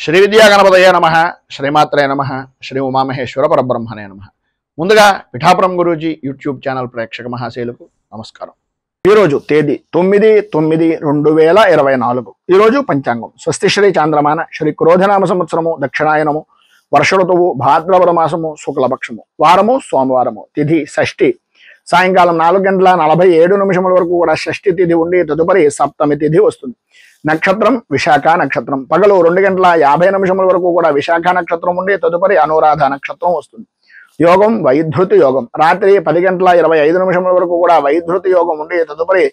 శ్రీ విద్యా గణపతయే నమః, శ్రీమాత్రే నమః, శ్రీ ఉమామహేశ్వర పరబ్రహ్మణే నమః. ముందుగా పిఠాపురం గురూజీ యూట్యూబ్ ఛానల్ ప్రేక్షక మహాశైలకు నమస్కారం. ఈరోజు తేదీ 9/9/2024. ఈరోజు పంచాంగం స్వస్తి శ్రీ చాంద్రమాన శ్రీ క్రోధనామ సంవత్సరము దక్షిణాయనము వర్ష ఋతువు భాద్రపద మాసము శుక్లపక్షము వారము సోమవారము తిథి షష్ఠి సాయంకాలం 4:47 వరకు కూడా షష్ఠి తిథి ఉండి తదుపరి సప్తమి తిథి వస్తుంది. నక్షత్రం విశాఖ నక్షత్రం పగలు 2:50 వరకు కూడా విశాఖ నక్షత్రం ఉండి తదుపరి అనురాధ నక్షత్రం వస్తుంది. యోగం వైధృతి యోగం రాత్రి 10:25 వరకు కూడా వైధృతి యోగం ఉండి తదుపరి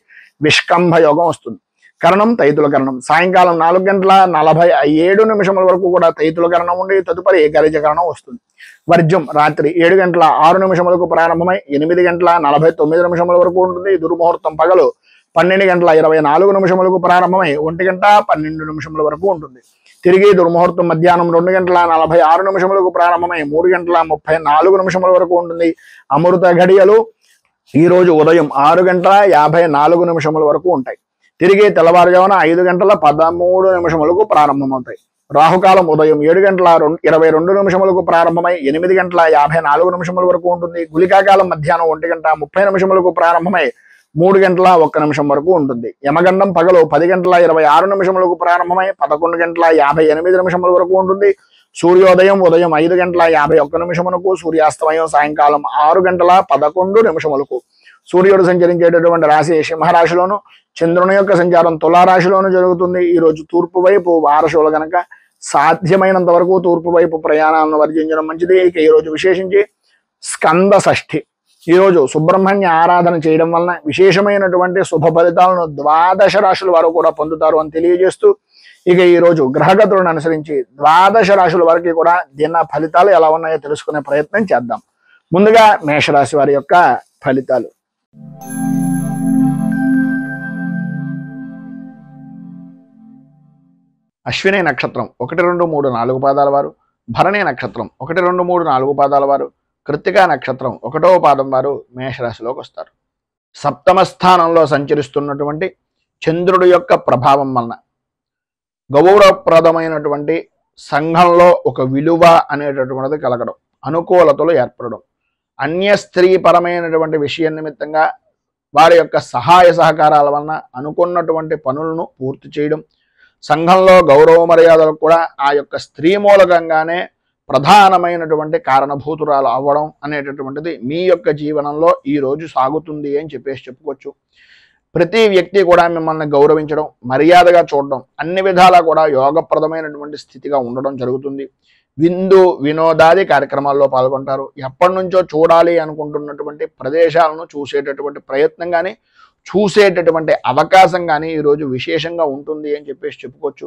విష్కంభ యోగం వస్తుంది. కరణం తైతుల కరణం సాయంకాలం 4:47 వరకు కూడా తైతుల కరణం ఉండి తదుపరి గరిజ కరణం వస్తుంది. వర్జ్యం రాత్రి 7:06 ప్రారంభమై 8:49 వరకు ఉంటుంది. దుర్ముహూర్తం పగలు 12:24 ప్రారంభమై 1:12 వరకు ఉంటుంది. తిరిగి దుర్ముహూర్తం మధ్యాహ్నం 2:46 ప్రారంభమై 3:34 వరకు ఉంటుంది. అమృత ఘడియలు ఈ రోజు ఉదయం 6:54 వరకు ఉంటాయి. తిరిగి తెల్లవారుజామున 5:13 ప్రారంభమవుతాయి. రాహుకాలం ఉదయం 7:22 ప్రారంభమై 8:54 వరకు ఉంటుంది. గుళికాకాలం మధ్యాహ్నం 1:30 ప్రారంభమై 3:01 వరకు ఉంటుంది. యమగండం పగలు 10:26 ప్రారంభమై 11:58 వరకు ఉంటుంది. సూర్యోదయం ఉదయం 5:51 సూర్యాస్తమయం సాయంకాలం 6:11 సూర్యుడు సంచరించేటటువంటి రాశి సింహరాశిలోను చంద్రుని యొక్క సంచారం తులారాశిలోను జరుగుతుంది. ఈ రోజు తూర్పు వైపు వారసులు గనక సాధ్యమైనంత వరకు తూర్పు వైపు ప్రయాణాలను వర్జించడం మంచిది. ఇక ఈ రోజు విశేషించి స్కంద షష్ఠి. ఈరోజు సుబ్రహ్మణ్య ఆరాధన చేయడం వలన విశేషమైనటువంటి శుభ ఫలితాలను 12 రాశుల వారు కూడా పొందుతారు అని తెలియజేస్తూ, ఇక ఈ రోజు గ్రహగతులను అనుసరించి 12 రాశుల వారికి కూడా దిన ఫలితాలు ఎలా ఉన్నాయో తెలుసుకునే ప్రయత్నం చేద్దాం. ముందుగా మేషరాశి వారి యొక్క ఫలితాలు. అశ్విని నక్షత్రం 1, 2, 3, 4 పాదాల వారు, భరణి నక్షత్రం 1, 2, 3, 4 పాదాల వారు, కృత్తికా నక్షత్రం 1వ పాదం వారు మేషరాశిలోకి వస్తారు. సప్తమ స్థానంలో సంచరిస్తున్నటువంటి చంద్రుడి యొక్క ప్రభావం వలన గౌరవప్రదమైనటువంటి సంఘంలో ఒక విలువ అనేటటువంటిది కలగడం, అనుకూలతలు ఏర్పడడం, అన్య స్త్రీపరమైనటువంటి విషయం నిమిత్తంగా వారి యొక్క సహాయ సహకారాల వలన అనుకున్నటువంటి పనులను పూర్తి చేయడం, సంఘంలో గౌరవ మర్యాదలకు కూడా ఆ యొక్క స్త్రీ మూలకంగానే ప్రధానమైనటువంటి కారణభూతురాలు అవ్వడం అనేటటువంటిది మీ యొక్క జీవనంలో ఈ రోజు సాగుతుంది అని చెప్పుకోవచ్చు. ప్రతి వ్యక్తి కూడా మిమ్మల్ని గౌరవించడం, మర్యాదగా చూడడం, అన్ని విధాలా కూడా యోగప్రదమైనటువంటి స్థితిగా ఉండడం జరుగుతుంది. విందు వినోదాది కార్యక్రమాల్లో పాల్గొంటారు. ఎప్పటి నుంచో చూడాలి అనుకుంటున్నటువంటి ప్రదేశాలను చూసేటటువంటి ప్రయత్నం కానీ చూసేటటువంటి అవకాశం కానీ ఈరోజు విశేషంగా ఉంటుంది అని చెప్పుకోవచ్చు.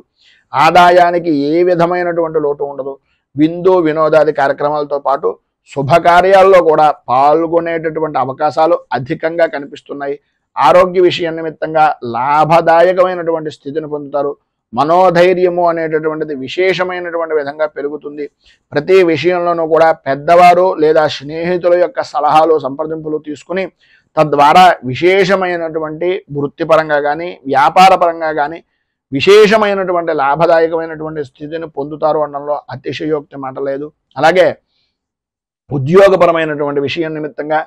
ఆదాయానికి ఏ విధమైనటువంటి లోటు ఉండదు. విందు వినోదాది కార్యక్రమాలతో పాటు శుభకార్యాల్లో కూడా పాల్గొనేటటువంటి అవకాశాలు అధికంగా కనిపిస్తున్నాయి. ఆరోగ్య విషయం నిమిత్తంగా లాభదాయకమైనటువంటి స్థితిని పొందుతారు. మనోధైర్యము అనేటటువంటిది విశేషమైనటువంటి విధంగా పెరుగుతుంది. ప్రతి విషయంలోనూ కూడా పెద్దవారు లేదా స్నేహితుల యొక్క సలహాలు సంప్రదింపులు తీసుకుని తద్వారా విశేషమైనటువంటి వృత్తిపరంగా కానీ వ్యాపారపరంగా కానీ విశేషమైనటువంటి లాభదాయకమైనటువంటి స్థితిని పొందుతారు అనడంలో అతిశయోక్తి మాట లేదు. అలాగే ఉద్యోగపరమైనటువంటి విషయం నిమిత్తంగా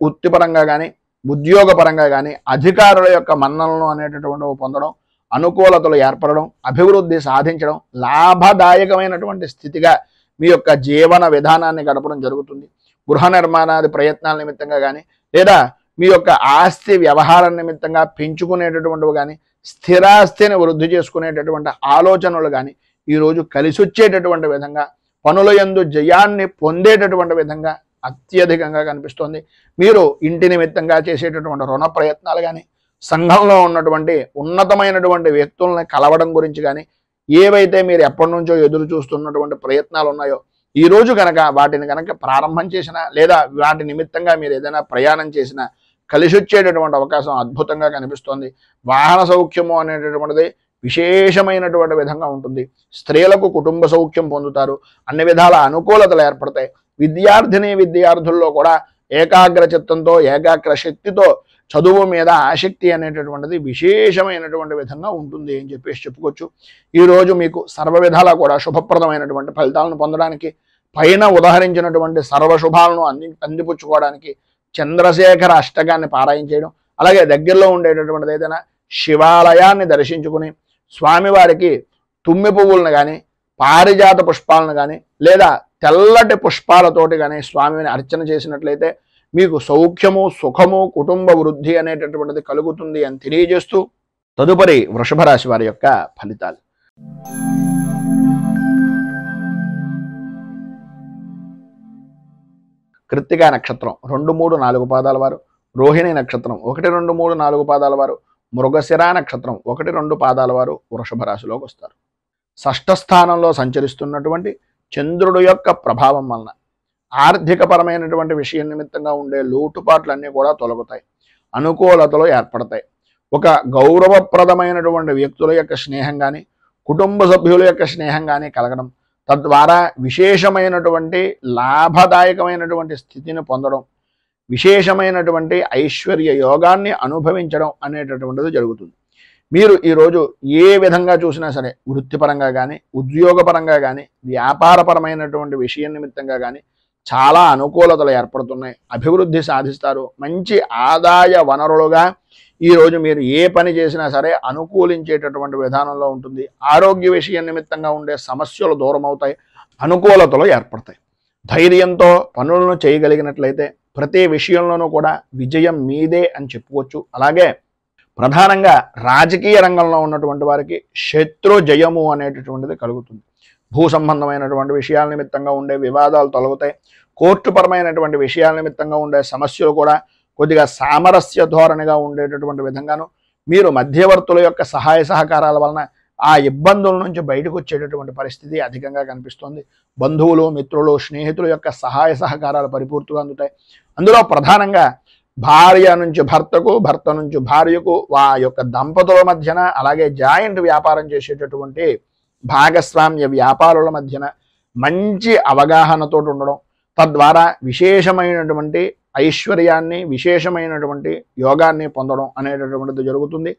వృత్తిపరంగా కానీ ఉద్యోగపరంగా కానీ అధికారుల యొక్క మన్ననలు అనేటటువంటివి పొందడం, అనుకూలతలు ఏర్పడడం, అభివృద్ధి సాధించడం, లాభదాయకమైనటువంటి స్థితిగా మీ యొక్క జీవన విధానాన్ని గడపడం జరుగుతుంది. గృహ నిర్మాణాది ప్రయత్నాల నిమిత్తంగా కానీ లేదా మీ యొక్క ఆస్తి వ్యవహారం నిమిత్తంగా పెంచుకునేటటువంటివి కానీ స్థిరాస్తిని వృద్ధి చేసుకునేటటువంటి ఆలోచనలు కానీ ఈరోజు కలిసి వచ్చేటటువంటి విధంగా పనుల యందు జయాన్ని పొందేటటువంటి విధంగా అత్యధికంగా కనిపిస్తోంది. మీరు ఇంటి నిమిత్తంగా చేసేటటువంటి రుణ ప్రయత్నాలు కానీ సంఘంలో ఉన్నటువంటి ఉన్నతమైనటువంటి వ్యక్తుల్ని కలవడం గురించి కానీ ఏవైతే మీరు ఎప్పటి నుంచో ఎదురు చూస్తున్నటువంటి ప్రయత్నాలు ఉన్నాయో ఈ రోజు కనుక వాటిని కనుక ప్రారంభం చేసినా లేదా వాటి నిమిత్తంగా మీరు ఏదైనా ప్రయాణం చేసినా కలిసి వచ్చేటటువంటి అవకాశం అద్భుతంగా కనిపిస్తోంది. వాహన సౌఖ్యము అనేటటువంటిది విశేషమైనటువంటి విధంగా ఉంటుంది. స్త్రీలకు కుటుంబ సౌఖ్యం పొందుతారు. అన్ని విధాల అనుకూలతలు ఏర్పడతాయి. విద్యార్థిని విద్యార్థుల్లో కూడా ఏకాగ్ర చిత్తంతో ఏకాగ్ర శక్తితో చదువు మీద ఆసక్తి అనేటటువంటిది విశేషమైనటువంటి విధంగా ఉంటుంది అని చెప్పేసి చెప్పుకోవచ్చు. ఈరోజు మీకు సర్వ విధాలా కూడా శుభప్రదమైనటువంటి ఫలితాలను పొందడానికి, పైన ఉదహరించినటువంటి సర్వశుభాలను అందిపుచ్చుకోవడానికి చంద్రశేఖర అష్టకాన్ని పారాయణ చేయడం, అలాగే దగ్గరలో ఉండేటటువంటిది ఏదైనా శివాలయాన్ని దర్శించుకుని స్వామివారికి తుమ్మి పువ్వులను కానీ, పారిజాత పుష్పాలను కానీ, లేదా తెల్లటి పుష్పాలతోటి కానీ స్వామిని అర్చన చేసినట్లయితే మీకు సౌఖ్యము, సుఖము, కుటుంబ వృద్ధి అనేటటువంటిది కలుగుతుంది అని తెలియజేస్తూ తదుపరి వృషభ రాశి వారి యొక్క ఫలితాలు. కృత్తికా నక్షత్రం 2, 3, 4 పాదాల వారు, రోహిణి నక్షత్రం 1, 2, 3, 4 పాదాల వారు, మృగశిర నక్షత్రం 1, 2 పాదాల వారు వృషభ రాశిలోకి వస్తారు. షష్ఠ స్థానంలో సంచరిస్తున్నటువంటి చంద్రుడు యొక్క ప్రభావం వలన ఆర్థికపరమైనటువంటి విషయం నిమిత్తంగా ఉండే లోటుపాట్లన్నీ కూడా తొలగుతాయి, అనుకూలతలు ఏర్పడతాయి. ఒక గౌరవప్రదమైనటువంటి వ్యక్తుల యొక్క స్నేహం కానీ, కుటుంబ సభ్యుల యొక్క స్నేహం కానీ కలగడం, తద్వారా విశేషమైనటువంటి లాభదాయకమైనటువంటి స్థితిని పొందడం, విశేషమైనటువంటి ఐశ్వర్య యోగాన్ని అనుభవించడం అనేటటువంటిది జరుగుతుంది. మీరు ఈరోజు ఏ విధంగా చూసినా సరే, వృత్తిపరంగా కానీ, ఉద్యోగపరంగా కానీ, వ్యాపారపరమైనటువంటి విషయం నిమిత్తంగా కానీ చాలా అనుకూలతలు ఏర్పడుతున్నాయి, అభివృద్ధి సాధిస్తారు. మంచి ఆదాయ వనరులుగా ఈరోజు మీరు ఏ పని చేసినా సరే అనుకూలించేటటువంటి విధానంలో ఉంటుంది. ఆరోగ్య విషయం నిమిత్తంగా ఉండే సమస్యలు దూరం అవుతాయి, అనుకూలతలు ఏర్పడతాయి. ధైర్యంతో పనులను చేయగలిగినట్లయితే ప్రతి విషయంలోనూ కూడా విజయం మీదే అని చెప్పుకోవచ్చు. అలాగే ప్రధానంగా రాజకీయ రంగంలో ఉన్నటువంటి వారికి శత్రు జయము అనేటటువంటిది కలుగుతుంది. భూ సంబంధమైనటువంటి విషయాల నిమిత్తంగా ఉండే వివాదాలు తొలగుతాయి. కోర్టుపరమైనటువంటి విషయాల నిమిత్తంగా ఉండే సమస్యలు కూడా కొద్దిగా సామరస్య ధోరణిగా ఉండేటటువంటి విధంగాను, మీరు మధ్యవర్తుల యొక్క సహాయ సహకారాల వలన ఆ ఇబ్బందుల నుంచి బయటకు వచ్చేటటువంటి పరిస్థితి అధికంగా కనిపిస్తుంది. బంధువులు, మిత్రులు, స్నేహితుల యొక్క సహాయ సహకారాలు పరిపూర్తిగా అందుతాయి. అందులో ప్రధానంగా భార్య నుంచి భర్తకు, భర్త నుంచి భార్యకు, ఆ యొక్క దంపతుల మధ్యన, అలాగే జాయింట్ వ్యాపారం చేసేటటువంటి భాగస్వామ్య వ్యాపారుల మధ్యన మంచి అవగాహనతో ఉండడం, తద్వారా విశేషమైనటువంటి ఐశ్వర్యాన్ని, విశేషమైనటువంటి యోగాన్ని పొందడం అనేటటువంటిది జరుగుతుంది.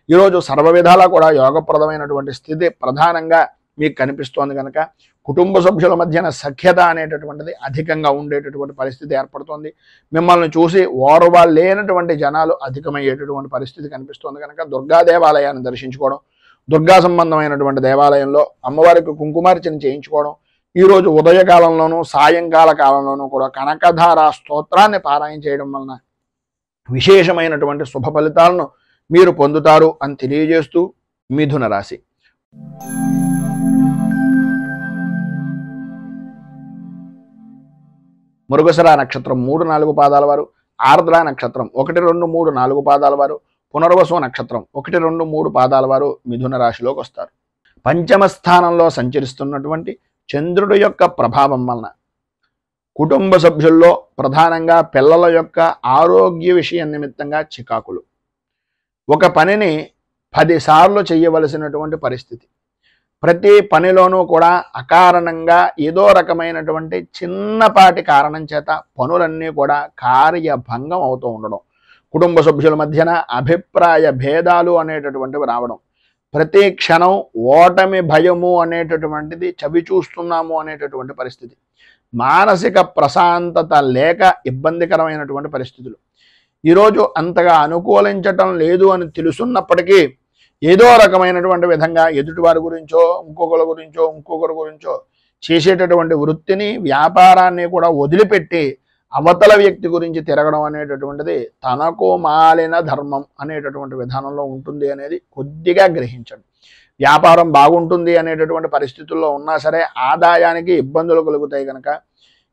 ఈరోజు సర్వ విధాలా కూడా యోగప్రదమైనటువంటి స్థితి ప్రధానంగా మీకు కనిపిస్తోంది కనుక కుటుంబ సభ్యుల మధ్యన సఖ్యత అనేటటువంటిది అధికంగా ఉండేటటువంటి పరిస్థితి ఏర్పడుతోంది. మిమ్మల్ని చూసి ఓర్వలేనటువంటి జనాలు అధికమయ్యేటటువంటి పరిస్థితి కనిపిస్తోంది కనుక దుర్గా దేవాలయాన్ని దర్శించుకోవడం, దుర్గా సంబంధమైనటువంటి దేవాలయంలో అమ్మవారికి కుంకుమార్చన చేయించుకోవడం, ఈరోజు ఉదయకాలంలోనూ సాయంకాల కాలంలోనూ కూడా కనకధార స్తోత్రాన్ని పారాయణ చేయడం వలన విశేషమైనటువంటి శుభ ఫలితాలను మీరు పొందుతారు అని తెలియజేస్తూ మిథున రాశి. మృగశిర నక్షత్రం 3, 4 పాదాల వారు, ఆర్ద్ర నక్షత్రం 1, 2, 3, 4 పాదాల వారు, పునర్వసు నక్షత్రం 1, 2, 3 పాదాల వారు మిథున రాశిలోకి వస్తారు. పంచమ స్థానంలో సంచరిస్తున్నటువంటి చంద్రుడి యొక్క ప్రభావం వలన కుటుంబ సభ్యుల్లో ప్రధానంగా పిల్లల యొక్క ఆరోగ్య విషయం నిమిత్తంగా చికాకులు, ఒక పనిని 10 సార్లు చేయవలసినటువంటి పరిస్థితి, ప్రతి పనిలోనూ కూడా అకారణంగా ఏదో రకమైనటువంటి చిన్నపాటి కారణం చేత పనులన్నీ కూడా కార్యభంగం అవుతూ ఉండడం, కుటుంబ సభ్యుల మధ్యన అభిప్రాయ భేదాలు అనేటటువంటివి రావడం, ప్రతి క్షణం ఓటమి భయము అనేటటువంటిది చవి చూస్తున్నాము అనేటటువంటి పరిస్థితి, మానసిక ప్రశాంతత లేక ఇబ్బందికరమైనటువంటి పరిస్థితులు. ఈరోజు అంతగా అనుకూలించటం లేదు అని తెలుసున్నప్పటికీ ఏదో రకమైనటువంటి విధంగా ఎదుటివారి గురించో, ఇంకొకరి గురించో చేసేటటువంటి వృత్తిని, వ్యాపారాన్ని కూడా వదిలిపెట్టి అవతల వ్యక్తి గురించి తిరగడం అనేటటువంటిది తనకు మాలిన ధర్మం అనేటటువంటి విధానంలో ఉంటుంది అనేది కొద్దిగా గ్రహించండి. వ్యాపారం బాగుంటుంది అనేటటువంటి పరిస్థితుల్లో ఉన్నా సరే ఆదాయానికి ఇబ్బందులు కలుగుతాయి కనుక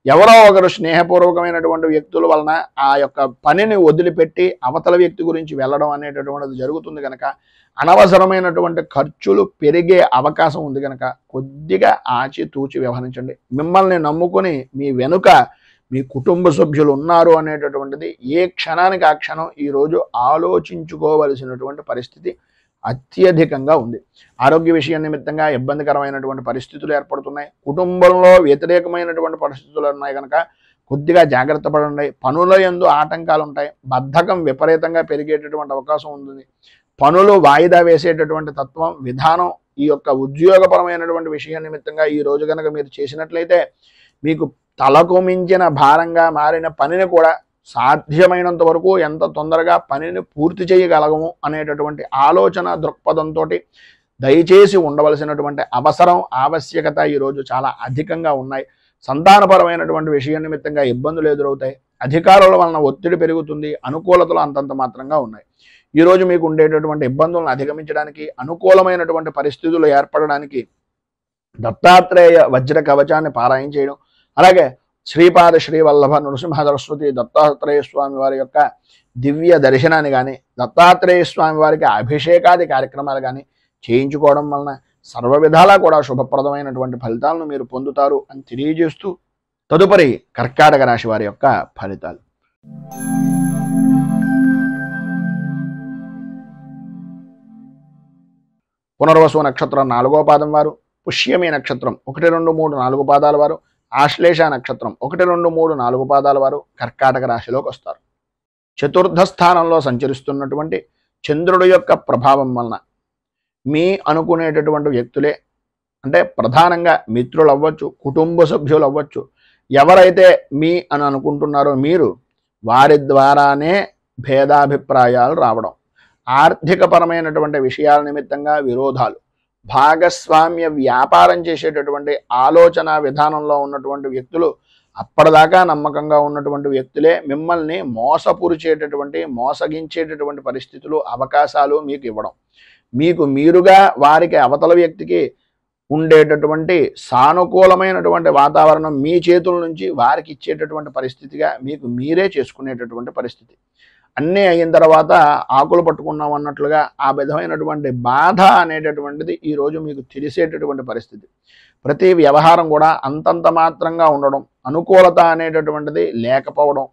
ఎవరో ఒకరు స్నేహపూర్వకమైనటువంటి వ్యక్తుల వలన ఆ యొక్క పనిని వదిలిపెట్టి అవతల వ్యక్తి గురించి వెళ్ళడం అనేటటువంటిది జరుగుతుంది కనుక అనవసరమైనటువంటి ఖర్చులు పెరిగే అవకాశం ఉంది కనుక కొద్దిగా ఆచితూచి వ్యవహరించండి. మిమ్మల్ని నమ్ముకుని మీ వెనుక మీ కుటుంబ సభ్యులు ఉన్నారు అనేటటువంటిది ఏ క్షణానికి ఆ క్షణం ఈరోజు ఆలోచించుకోవలసినటువంటి పరిస్థితి అత్యధికంగా ఉంది. ఆరోగ్య విషయం నిమిత్తంగా ఇబ్బందికరమైనటువంటి పరిస్థితులు ఏర్పడుతున్నాయి. కుటుంబంలో వ్యతిరేకమైనటువంటి పరిస్థితులు ఉన్నాయి కనుక కొద్దిగా జాగ్రత్త పడండి. పనుల యందు ఆటంకాలు ఉంటాయి. బద్ధకం విపరీతంగా పెరిగేటటువంటి అవకాశం ఉంటుంది. పనులు వాయిదా వేసేటటువంటి తత్వం విధానం ఈ యొక్క ఉద్యోగపరమైనటువంటి విషయం నిమిత్తంగా ఈ రోజు కనుక మీరు చేసినట్లయితే మీకు తలకు మించిన భారంగా మారిన పనిని కూడా సాధ్యమైనంత వరకు ఎంత తొందరగా పనిని పూర్తి చేయగలగము అనేటటువంటి ఆలోచన దృక్పథంతో దయచేసి ఉండవలసినటువంటి అవసరం ఆవశ్యకత ఈరోజు చాలా అధికంగా ఉన్నాయి. సంతానపరమైనటువంటి విషయం నిమిత్తంగా ఇబ్బందులు ఎదురవుతాయి. అధికారుల వలన ఒత్తిడి పెరుగుతుంది. అనుకూలతలు అంతంత మాత్రంగా ఉన్నాయి. ఈరోజు మీకు ఉండేటటువంటి ఇబ్బందులను అధిగమించడానికి అనుకూలమైనటువంటి పరిస్థితులు ఏర్పడడానికి దత్తాత్రేయ వజ్ర కవచాన్ని పారాయణ చేయడం, అలాగే శ్రీపాద శ్రీవల్లభ నృసింహ సరస్వతి దత్తాత్రేయ స్వామి వారి యొక్క దివ్య దర్శనాన్ని కానీ దత్తాత్రేయ స్వామి వారికి అభిషేకాది కార్యక్రమాలు కానీ చేయించుకోవడం వలన సర్వ విధాలా కూడా శుభప్రదమైనటువంటి ఫలితాలను మీరు పొందుతారు అని తెలియజేస్తూ తదుపరి కర్కాటక రాశి వారి యొక్క ఫలితాలు. పునర్వసు నక్షత్రం 4వ పాదం వారు, పుష్యమి నక్షత్రం 1, 2, 3, 4 పాదాల వారు, ఆశ్లేష నక్షత్రం 1, 2, 3, 4 పాదాల వారు కర్కాటక రాశిలోకి వస్తారు. చతుర్థ స్థానంలో సంచరిస్తున్నటువంటి చంద్రుడి యొక్క ప్రభావం వలన మీ అనుకునేటటువంటి వ్యక్తులే, అంటే ప్రధానంగా మిత్రులు అవ్వచ్చు, కుటుంబ సభ్యులు అవ్వచ్చు, ఎవరైతే మీ అని అనుకుంటున్నారో మీరు వారి ద్వారానే భేదాభిప్రాయాలు రావడం, ఆర్థికపరమైనటువంటి విషయాల నిమిత్తంగా విరోధాలు, భాగస్వామ్య వ్యాపారం చేసేటటువంటి ఆలోచన విధానంలో ఉన్నటువంటి వ్యక్తులు, అప్పటిదాకా నమ్మకంగా ఉన్నటువంటి వ్యక్తులే మిమ్మల్ని మోసపురిచేటటువంటి మోసగించేటటువంటి పరిస్థితులు అవకాశాలు మీకు ఇవ్వడం, మీకు మీరుగా వారికి అవతల వ్యక్తికి ఉండేటటువంటి సానుకూలమైనటువంటి వాతావరణం మీ చేతుల నుంచి వారికి ఇచ్చేటటువంటి పరిస్థితిగా మీకు మీరే చేసుకునేటటువంటి పరిస్థితి. అన్నీ అయిన తర్వాత ఆకులు పట్టుకున్నాం అన్నట్లుగా ఆ విధమైనటువంటి బాధ అనేటటువంటిది ఈరోజు మీకు తెలిసేటటువంటి పరిస్థితి. ప్రతి వ్యవహారం కూడా అంతంత మాత్రంగా ఉండడం, అనుకూలత అనేటటువంటిది లేకపోవడం,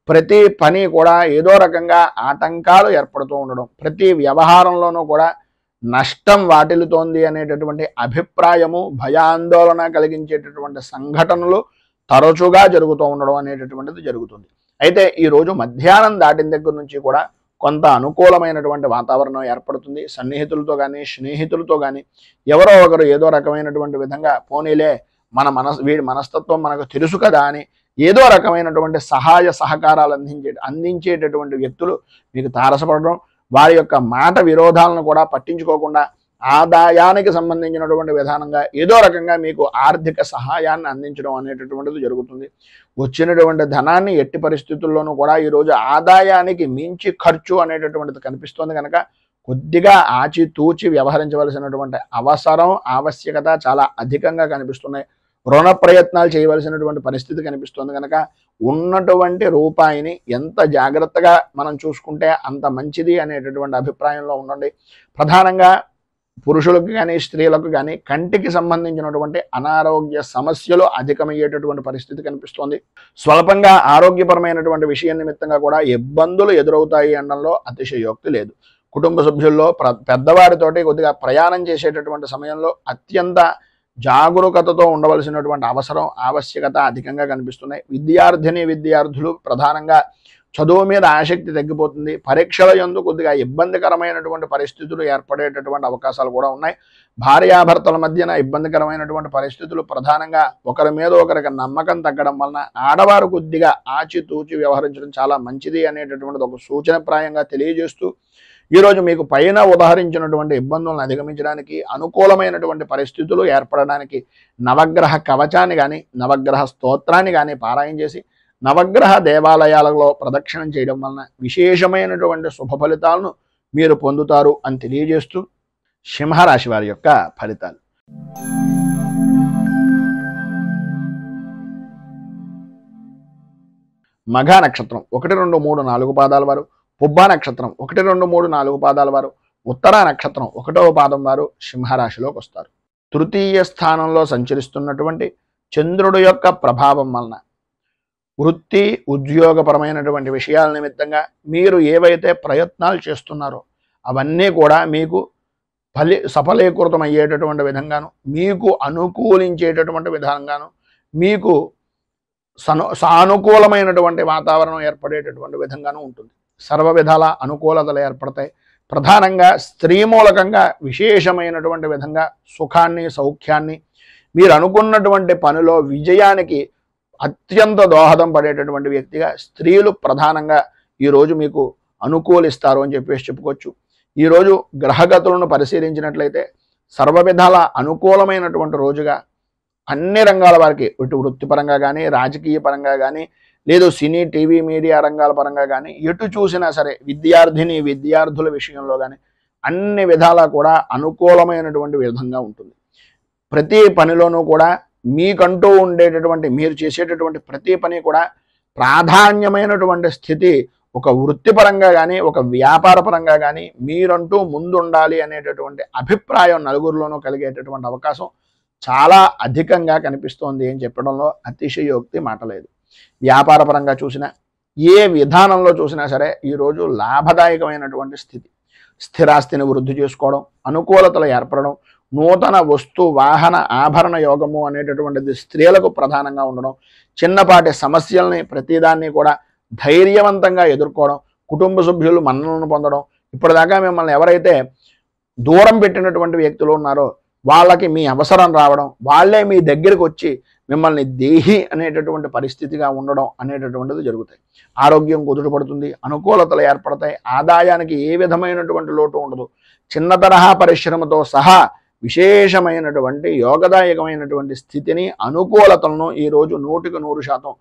ప్రతి పని కూడా ఏదో రకంగా ఆటంకాలు ఏర్పడుతూ ఉండడం, ప్రతి వ్యవహారంలోనూ కూడా నష్టం వాటిల్లుతోంది అనేటటువంటి అభిప్రాయము, భయాందోళన కలిగించేటటువంటి సంఘటనలు తరచుగా జరుగుతూ ఉండడం అనేటటువంటిది జరుగుతుంది. అయితే ఈరోజు మధ్యాహ్నం దాటిన దగ్గర నుంచి కూడా కొంత అనుకూలమైనటువంటి వాతావరణం ఏర్పడుతుంది. సన్నిహితులతో కానీ స్నేహితులతో కానీ ఎవరో ఒకరు ఏదో రకమైనటువంటి విధంగా పోనీలే వీడి మనస్తత్వం మనకు తెలుసు కదా అని ఏదో రకమైనటువంటి సహాయ సహకారాలు అందించేటటువంటి వ్యక్తులు మీకు తారసపడడం, వారి యొక్క మాట విరోధాలను కూడా పట్టించుకోకుండా ఆదాయానికి సంబంధించినటువంటి విధానంగా ఏదో రకంగా మీకు ఆర్థిక సహాయాన్ని అందించడం అనేటటువంటిది జరుగుతుంది. వచ్చినటువంటి ధనాన్ని ఎట్టి పరిస్థితుల్లోనూ కూడా ఈరోజు ఆదాయానికి మించి ఖర్చు అనేటటువంటిది కనిపిస్తుంది కనుక కొద్దిగా ఆచితూచి వ్యవహరించవలసినటువంటి అవసరం ఆవశ్యకత చాలా అధికంగా కనిపిస్తున్నాయి. రుణ ప్రయత్నాలు చేయవలసినటువంటి పరిస్థితి కనిపిస్తుంది కనుక ఉన్నటువంటి రూపాయిని ఎంత జాగ్రత్తగా మనం చూసుకుంటే అంత మంచిది అనేటటువంటి అభిప్రాయంలో ఉండండి. ప్రధానంగా పురుషులకు కానీ స్త్రీలకు కానీ కంటికి సంబంధించినటువంటి అనారోగ్య సమస్యలు అధికమయ్యేటటువంటి పరిస్థితి కనిపిస్తోంది. స్వల్పంగా ఆరోగ్యపరమైనటువంటి విషయం నిమిత్తంగా కూడా ఇబ్బందులు ఎదురవుతాయి అనడంలో అతిశయోక్తి లేదు. కుటుంబ సభ్యుల్లో పెద్దవారితోటి కొద్దిగా ప్రయాణం చేసేటటువంటి సమయంలో అత్యంత జాగరూకతతో ఉండవలసినటువంటి అవసరం ఆవశ్యకత అధికంగా కనిపిస్తున్నాయి. విద్యార్థులు ప్రధానంగా చదువు మీద ఆసక్తి తగ్గిపోతుంది. పరీక్షల యందు కొద్దిగా ఇబ్బందికరమైనటువంటి పరిస్థితులు ఏర్పడేటటువంటి అవకాశాలు కూడా ఉన్నాయి. భార్యాభర్తల మధ్యన ఇబ్బందికరమైనటువంటి పరిస్థితులు, ప్రధానంగా ఒకరి మీద ఒకరికి నమ్మకం తగ్గడం వలన ఆడవారు కొద్దిగా ఆచితూచి వ్యవహరించడం చాలా మంచిది అనేటటువంటిది ఒక సూచనప్రాయంగా తెలియజేస్తూ ఈరోజు మీకు పైన ఉదాహరించినటువంటి ఇబ్బందులను అధిగమించడానికి అనుకూలమైనటువంటి పరిస్థితులు ఏర్పడడానికి నవగ్రహ కవచాన్ని కానీ నవగ్రహ స్తోత్రాన్ని కానీ పారాయణ చేసి నవగ్రహ దేవాలయాలలో ప్రదక్షిణం చేయడం వలన విశేషమైనటువంటి శుభ ఫలితాలను మీరు పొందుతారు అని తెలియజేస్తూ సింహరాశి వారి యొక్క ఫలితాలు. మఘ నక్షత్రం 1, 2, 3, 4 పాదాల వారు, పుబ్బ నక్షత్రం 1, 2, 3, 4 పాదాల వారు, ఉత్తర నక్షత్రం 1వ పాదం వారు సింహరాశిలోకి వస్తారు. తృతీయ స్థానంలో సంచరిస్తున్నటువంటి చంద్రుడు యొక్క ప్రభావం వలన వృత్తి ఉద్యోగపరమైనటువంటి విషయాల నిమిత్తంగా మీరు ఏవైతే ప్రయత్నాలు చేస్తున్నారో అవన్నీ కూడా మీకు సఫలీకృతం అయ్యేటటువంటి విధంగాను, మీకు అనుకూలించేటటువంటి విధంగాను, మీకు సానుకూలమైనటువంటి వాతావరణం ఏర్పడేటటువంటి విధంగానూ ఉంటుంది. సర్వ విధాల అనుకూలతలు ఏర్పడతాయి. ప్రధానంగా స్త్రీ మూలకంగా విశేషమైనటువంటి విధంగా సుఖాన్ని, సౌఖ్యాన్ని, మీరు అనుకున్నటువంటి పనిలో విజయానికి అత్యంత దోహదం పడేటటువంటి వ్యక్తిగా స్త్రీలు ప్రధానంగా ఈరోజు మీకు అనుకూలిస్తారు అని చెప్పేసి చెప్పుకోవచ్చు. ఈరోజు గ్రహగతులను పరిశీలించినట్లయితే సర్వ విధాల అనుకూలమైనటువంటి రోజుగా అన్ని రంగాల వారికి, ఇటు వృత్తిపరంగా కానీ, రాజకీయ పరంగా కానీ, లేదు సినీ, టీవీ, మీడియా రంగాల పరంగా కానీ, ఎటు చూసినా సరే విద్యార్థుల విషయంలో కానీ అన్ని విధాలా కూడా అనుకూలమైనటువంటి విధంగా ఉంటుంది. ప్రతి పనిలోనూ కూడా మీకంటూ ఉండేటటువంటి, మీరు చేసేటటువంటి ప్రతి పని కూడా ప్రాధాన్యమైనటువంటి స్థితి ఒక వృత్తిపరంగా కానీ, ఒక వ్యాపార పరంగా కానీ మీరంటూ ముందుండాలి అనేటటువంటి అభిప్రాయం నలుగురిలోనూ కలిగేటటువంటి అవకాశం చాలా అధికంగా కనిపిస్తోంది అని చెప్పడంలో అతిశయోక్తి మాట లేదు. వ్యాపార పరంగా చూసినా, ఏ విధానంలో చూసినా సరే ఈరోజు లాభదాయకమైనటువంటి స్థితి. స్థిరాస్తిని వృద్ధి చేసుకోవడం, అనుకూలతలు ఏర్పడడం, నూతన వస్తు వాహన ఆభరణ యోగము అనేటటువంటిది స్త్రీలకు ప్రధానంగా ఉండడం, చిన్నపాటి సమస్యల్ని ప్రతిదాన్ని కూడా ధైర్యవంతంగా ఎదుర్కోవడం, కుటుంబ సభ్యులు మన్ననను పొందడం, ఇప్పటిదాకా మిమ్మల్ని ఎవరైతే దూరం పెట్టినటువంటి వ్యక్తులు ఉన్నారో వాళ్ళకి మీ అవసరం రావడం, వాళ్ళే మీ దగ్గరికి వచ్చి మిమ్మల్ని దేహి అనేటటువంటి పరిస్థితిగా ఉండడం అనేటటువంటిది జరుగుతాయి. ఆరోగ్యం కుదుటపడుతుంది, అనుకూలతలు ఏర్పడతాయి, ఆదాయానికి ఏ విధమైనటువంటి లోటు ఉండదు. చిన్న తరహా పరిశ్రమతో సహా విశేషమైనటువంటి యోగదాయకమైనటువంటి స్థితిని, అనుకూలతలను ఈరోజు 100%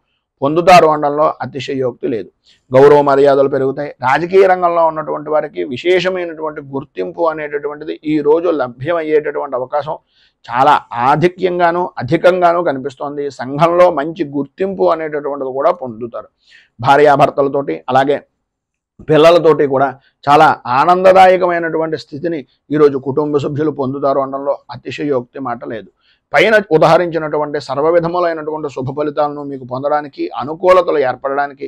పొందుతారు అనడంలో అతిశయోక్తి లేదు. గౌరవ మర్యాదలు పెరుగుతాయి. రాజకీయ రంగంలో ఉన్నటువంటి వారికి విశేషమైనటువంటి గుర్తింపు అనేటటువంటిది ఈరోజు లభ్యమయ్యేటటువంటి అవకాశం చాలా అధికంగాను కనిపిస్తోంది. సంఘంలో మంచి గుర్తింపు అనేటటువంటిది కూడా పొందుతారు. భార్యాభర్తలతోటి అలాగే పిల్లలతోటి కూడా చాలా ఆనందదాయకమైనటువంటి స్థితిని ఈరోజు కుటుంబ సభ్యులు పొందుతారు అనడంలో అతిశయోక్తి మాట లేదు. పైన ఉదాహరించినటువంటి సర్వ విధములైనటువంటి శుభ ఫలితాలను మీకు పొందడానికి, అనుకూలతలు ఏర్పడడానికి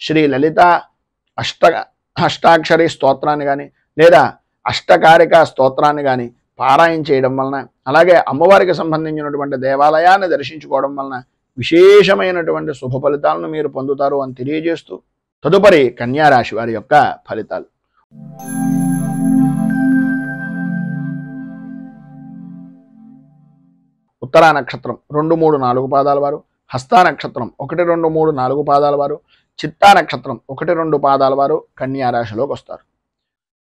శ్రీ లలిత అష్టాక్షరి స్తోత్రాన్ని కానీ, లేదా అష్టకారిక స్తోత్రాన్ని కానీ పారాయణ చేయడం వలన, అలాగే అమ్మవారికి సంబంధించినటువంటి దేవాలయాన్ని దర్శించుకోవడం వలన విశేషమైనటువంటి శుభ ఫలితాలను మీరు పొందుతారు అని తెలియజేస్తూ, తదుపరి కన్యారాశి వారి యొక్క ఫలితాలు. ఉత్తరా నక్షత్రం 2, 3, 4 పాదాల వారు, హస్తా నక్షత్రం 1, 2, 3, 4 పాదాల వారు, చిత్తా నక్షత్రం 1, 2 పాదాల వారు కన్యారాశిలోకి వస్తారు.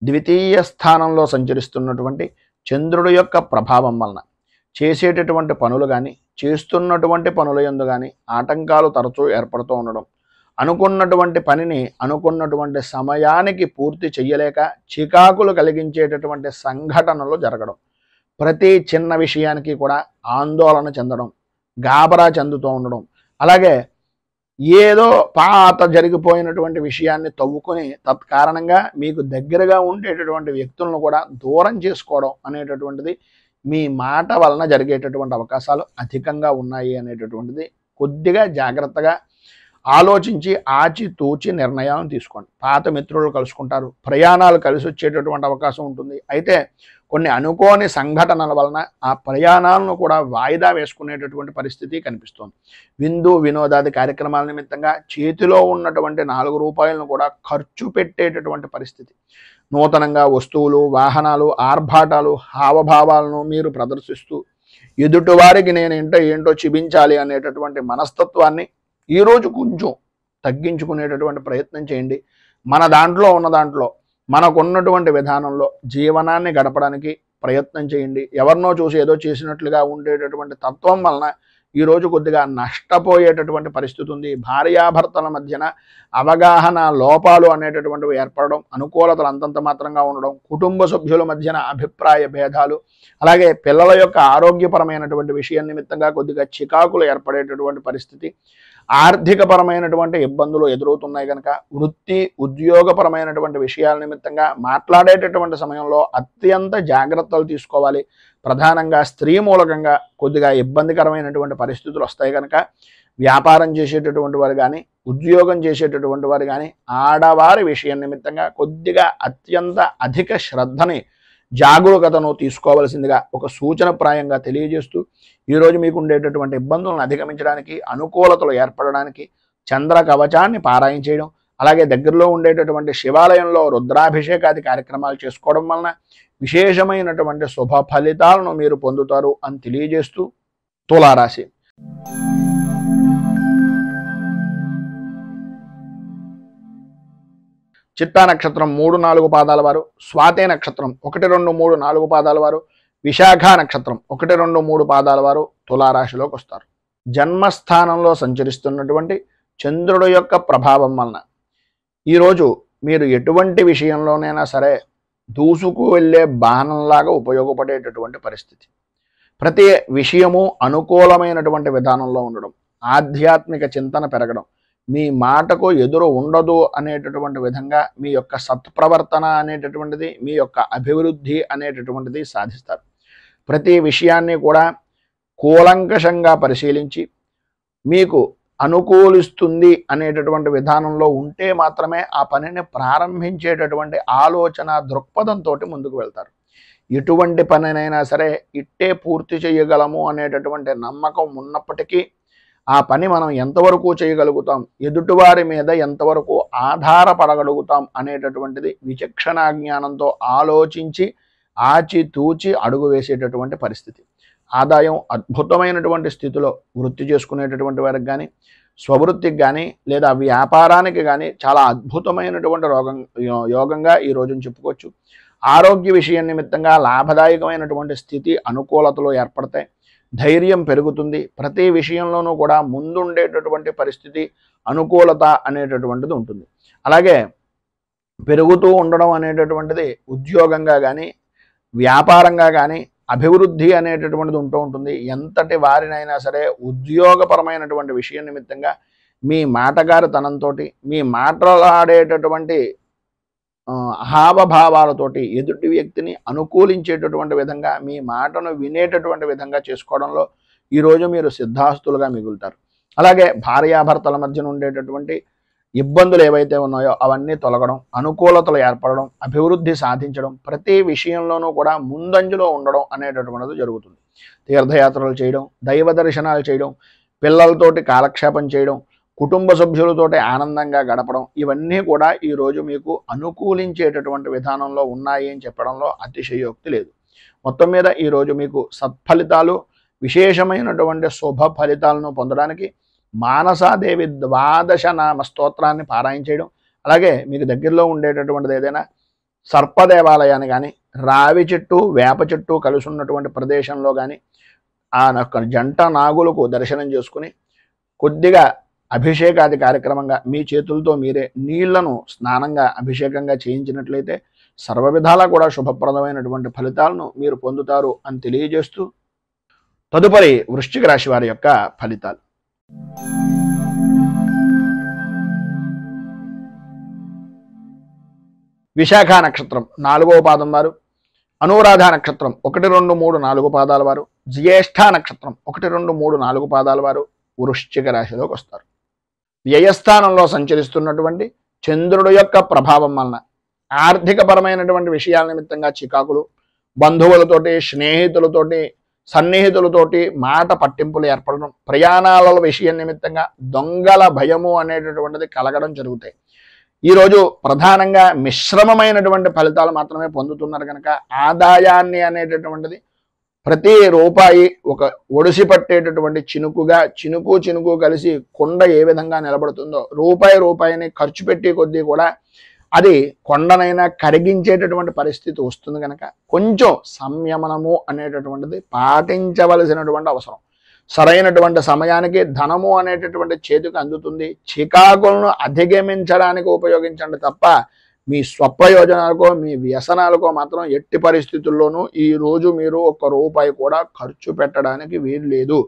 ద్వితీయ స్థానంలో సంచరిస్తున్నటువంటి చంద్రుడి యొక్క ప్రభావం వలన చేసేటటువంటి పనులు కానీ, చేస్తున్నటువంటి పనుల యందు కానీ ఆటంకాలు తరచూ ఏర్పడుతూ ఉండడం, అనుకున్నటువంటి పనిని అనుకున్నటువంటి సమయానికి పూర్తి చేయలేక చికాకులు కలిగించేటటువంటి సంఘటనలు జరగడం, ప్రతి చిన్న విషయానికి కూడా ఆందోళన చెందడం, గాబరా చెందుతూ ఉండడం, అలాగే ఏదో పాత జరిగిపోయినటువంటి విషయాన్ని తవ్వుకొని తత్కారణంగా మీకు దగ్గరగా ఉండేటటువంటి వ్యక్తులను కూడా దూరం చేసుకోవడం అనేటటువంటిది మీ మాట వలన జరిగేటటువంటి అవకాశాలు అధికంగా ఉన్నాయి అనేటటువంటిది కొద్దిగా జాగ్రత్తగా ఆలోచించి ఆచితూచి నిర్ణయాలను తీసుకోండి. పాత మిత్రులు కలుసుకుంటారు, ప్రయాణాలు కలిసి వచ్చేటటువంటి అవకాశం ఉంటుంది. అయితే కొన్ని అనుకోని సంఘటనల వలన ఆ ప్రయాణాలను కూడా వాయిదా వేసుకునేటటువంటి పరిస్థితి కనిపిస్తోంది. విందు వినోదాది కార్యక్రమాల నిమిత్తంగా చేతిలో ఉన్నటువంటి 4 రూపాయలను కూడా ఖర్చు పెట్టేటటువంటి పరిస్థితి. నూతనంగా వస్తువులు, వాహనాలు, ఆర్భాటాలు, హావభావాలను మీరు ప్రదర్శిస్తూ ఎదుటివారికి నేను ఏంటో చూపించాలి అనేటటువంటి మనస్తత్వాన్ని ఈరోజు కొంచెం తగ్గించుకునేటటువంటి ప్రయత్నం చేయండి. మన దాంట్లో ఉన్న దాంట్లో మనకున్నటువంటి విధానంలో జీవనాన్ని గడపడానికి ప్రయత్నం చేయండి. ఎవరినో చూసి ఏదో చేసినట్లుగా ఉండేటటువంటి తత్వం వలన ఈరోజు కొద్దిగా నష్టపోయేటటువంటి పరిస్థితి ఉంది. భార్యాభర్తల మధ్యన అవగాహన లోపాలు అనేటటువంటివి ఏర్పడడం, అనుకూలతలు అంతంత మాత్రంగా ఉండడం, కుటుంబ సభ్యుల మధ్యన అభిప్రాయ భేదాలు, అలాగే పిల్లల యొక్క ఆరోగ్యపరమైనటువంటి విషయం నిమిత్తంగా కొద్దిగా చికాకులు ఏర్పడేటటువంటి పరిస్థితి, ఆర్థికపరమైనటువంటి ఇబ్బందులు ఎదురవుతున్నాయి కనుక వృత్తి ఉద్యోగపరమైనటువంటి విషయాల నిమిత్తంగా మాట్లాడేటటువంటి సమయంలో అత్యంత జాగ్రత్తలు తీసుకోవాలి. ప్రధానంగా స్త్రీ మూలకంగా కొద్దిగా ఇబ్బందికరమైనటువంటి పరిస్థితులు వస్తాయి కనుక వ్యాపారం చేసేటటువంటి వారు కానీ, ఉద్యోగం చేసేటటువంటి వారు కానీ ఆడవారి విషయం నిమిత్తంగా కొద్దిగా అత్యంత అధిక శ్రద్ధని జాగరూకతను తీసుకోవాల్సిందిగా ఒక సూచనప్రాయంగా తెలియజేస్తూ ఈరోజు మీకు ఉండేటటువంటి ఇబ్బందులను అధిగమించడానికి, అనుకూలతలు ఏర్పడడానికి చంద్ర కవచాన్ని పారాయణ చేయడం, అలాగే దగ్గరలో ఉండేటటువంటి శివాలయంలో రుద్రాభిషేకాది కార్యక్రమాలు చేసుకోవడం వలన విశేషమైనటువంటి శుభ ఫలితాలను మీరు పొందుతారు అని తెలియజేస్తూ తులారాశి. చిత్తా నక్షత్రం 3, 4 పాదాల వారు, స్వాతే నక్షత్రం 1, 2, 3, 4 పాదాల వారు, విశాఖ నక్షత్రం 1, 2, 3 పాదాల వారు తులారాశిలోకి వస్తారు. జన్మస్థానంలో సంచరిస్తున్నటువంటి చంద్రుడు యొక్క ప్రభావం వలన ఈరోజు మీరు ఎటువంటి విషయంలోనైనా సరే దూసుకు వెళ్ళే బాణంలాగా ఉపయోగపడేటటువంటి పరిస్థితి. ప్రతి విషయము అనుకూలమైనటువంటి విధానంలో ఉండడం, ఆధ్యాత్మిక చింతన పెరగడం, మీ మాటకు ఎదురు ఉండదు అనేటటువంటి విధంగా మీ యొక్క సత్ప్రవర్తన అనేటటువంటిది, మీ యొక్క అభివృద్ధి అనేటటువంటిది సాధిస్తారు. ప్రతి విషయాన్ని కూడా కూలంకషంగా పరిశీలించి మీకు అనుకూలిస్తుంది అనేటటువంటి విధానంలో ఉంటే మాత్రమే ఆ పనిని ప్రారంభించేటటువంటి ఆలోచన దృక్పథంతో ముందుకు వెళ్తారు. ఎటువంటి పనినైనా సరే ఇట్టే పూర్తి చేయగలము అనేటటువంటి నమ్మకం ఉన్నప్పటికీ ఆ పని మనం ఎంతవరకు చేయగలుగుతాం, ఎదుటివారి మీద ఎంతవరకు ఆధారపడగలుగుతాం అనేటటువంటిది విచక్షణా జ్ఞానంతో ఆలోచించి ఆచితూచి అడుగు వేసేటటువంటి పరిస్థితి. ఆదాయం అద్భుతమైనటువంటి స్థితిలో వృత్తి చేసుకునేటటువంటి వారికి కానీ, స్వవృత్తికి కానీ లేదా వ్యాపారానికి కానీ చాలా అద్భుతమైనటువంటి యోగంగా ఈ రోజును చెప్పుకోవచ్చు. ఆరోగ్య విషయం నిమిత్తంగా లాభదాయకమైనటువంటి స్థితి, అనుకూలతలు ఏర్పడతాయి. ధైర్యం పెరుగుతుంది. ప్రతి విషయంలోనూ కూడా ముందుండేటటువంటి పరిస్థితి, అనుకూలత అనేటటువంటిది ఉంటుంది. అలాగే పెరుగుతూ ఉండడం అనేటటువంటిది ఉద్యోగంగా కానీ, వ్యాపారంగా కానీ అభివృద్ధి అనేటటువంటిది ఉంటుంది. ఎంతటి వారినైనా సరే ఉద్యోగపరమైనటువంటి విషయం నిమిత్తంగా మీ మాటగారితనంతో, మీ మాట్లాడేటటువంటి హావభావాలతోటి ఎదుటి వ్యక్తిని అనుకూలించేటటువంటి విధంగా, మీ మాటను వినేటటువంటి విధంగా చేసుకోవడంలో ఈరోజు మీరు సిద్ధాస్తులుగా మిగులుతారు. అలాగే భార్యాభర్తల మధ్యన ఉండేటటువంటి ఇబ్బందులు ఏవైతే ఉన్నాయో అవన్నీ తొలగడం, అనుకూలతలు ఏర్పడడం, అభివృద్ధి సాధించడం, ప్రతి విషయంలోనూ కూడా ముందంజలో ఉండడం అనేటటువంటిది జరుగుతుంది. తీర్థయాత్రలు చేయడం, దైవ దర్శనాలు చేయడం, పిల్లలతోటి కాలక్షేపం చేయడం, కుటుంబ సభ్యులతోటి ఆనందంగా గడపడం, ఇవన్నీ కూడా ఈరోజు మీకు అనుకూలించేటటువంటి విధానంలో ఉన్నాయి అని చెప్పడంలో అతిశయోక్తి లేదు. మొత్తం మీద ఈరోజు మీకు సత్ఫలితాలు, విశేషమైనటువంటి శుభ ఫలితాలను పొందడానికి మానసాదేవి 12 నామ స్తోత్రాన్ని పారాయణ చేయడం, అలాగే మీకు దగ్గరలో ఉండేటటువంటిది ఏదైనా సర్పదేవాలయాన్ని కానీ, రావి చెట్టు, వేప చెట్టు కలిసి ఉన్నటువంటి ప్రదేశంలో కానీ ఆ జంట నాగులకు దర్శనం చేసుకుని కొద్దిగా అభిషేకాది కార్యక్రమంగా మీ చేతులతో మీరే నీళ్లను స్నానంగా అభిషేకంగా చేయించినట్లయితే సర్వ విధాలా కూడా శుభప్రదమైనటువంటి ఫలితాలను మీరు పొందుతారు అని తెలియజేస్తూ తదుపరి వృశ్చిక రాశి వారి యొక్క ఫలితాలు. విశాఖ నక్షత్రం 4వ పాదం వారు, అనురాధ నక్షత్రం 1, 2, 3, 4 పాదాల వారు, జ్యేష్ఠ నక్షత్రం 1, 2, 3, 4 పాదాల వారు వృశ్చిక రాశిలోకి వస్తారు. వ్యయస్థానంలో సంచరిస్తున్నటువంటి చంద్రుడు యొక్క ప్రభావం వలన ఆర్థికపరమైనటువంటి విషయాల నిమిత్తంగా చికాకులు, బంధువులతోటి, స్నేహితులతోటి, సన్నిహితులతోటి మాట పట్టింపులు ఏర్పడడం, ప్రయాణాల విషయం నిమిత్తంగా దొంగల భయము అనేటటువంటిది కలగడం జరుగుతాయి. ఈరోజు ప్రధానంగా మిశ్రమమైనటువంటి ఫలితాలు మాత్రమే పొందుతున్నారు కనుక ఆదాయాన్ని అనేటటువంటిది ప్రతి రూపాయి ఒక ఒడిసి పట్టేటటువంటి చినుకుగా, చినుకు కలిసి కొండ ఏ విధంగా నిలబడుతుందో రూపాయిని ఖర్చు పెట్టే కొద్దీ కూడా అది కొండనైనా కరిగించేటటువంటి పరిస్థితి వస్తుంది కనుక కొంచెం సంయమనము అనేటటువంటిది పాటించవలసినటువంటి అవసరం. సరైనటువంటి సమయానికి ధనము అనేటటువంటి చేతికి అందుతుంది. చికాకులను అధిగమించడానికి ఉపయోగించండి తప్ప మీ స్వప్రయోజనాలకో, మీ వ్యసనాలకో మాత్రం ఎట్టి పరిస్థితుల్లోనూ ఈరోజు మీరు ₹1 కూడా ఖర్చు పెట్టడానికి వీలు లేదు.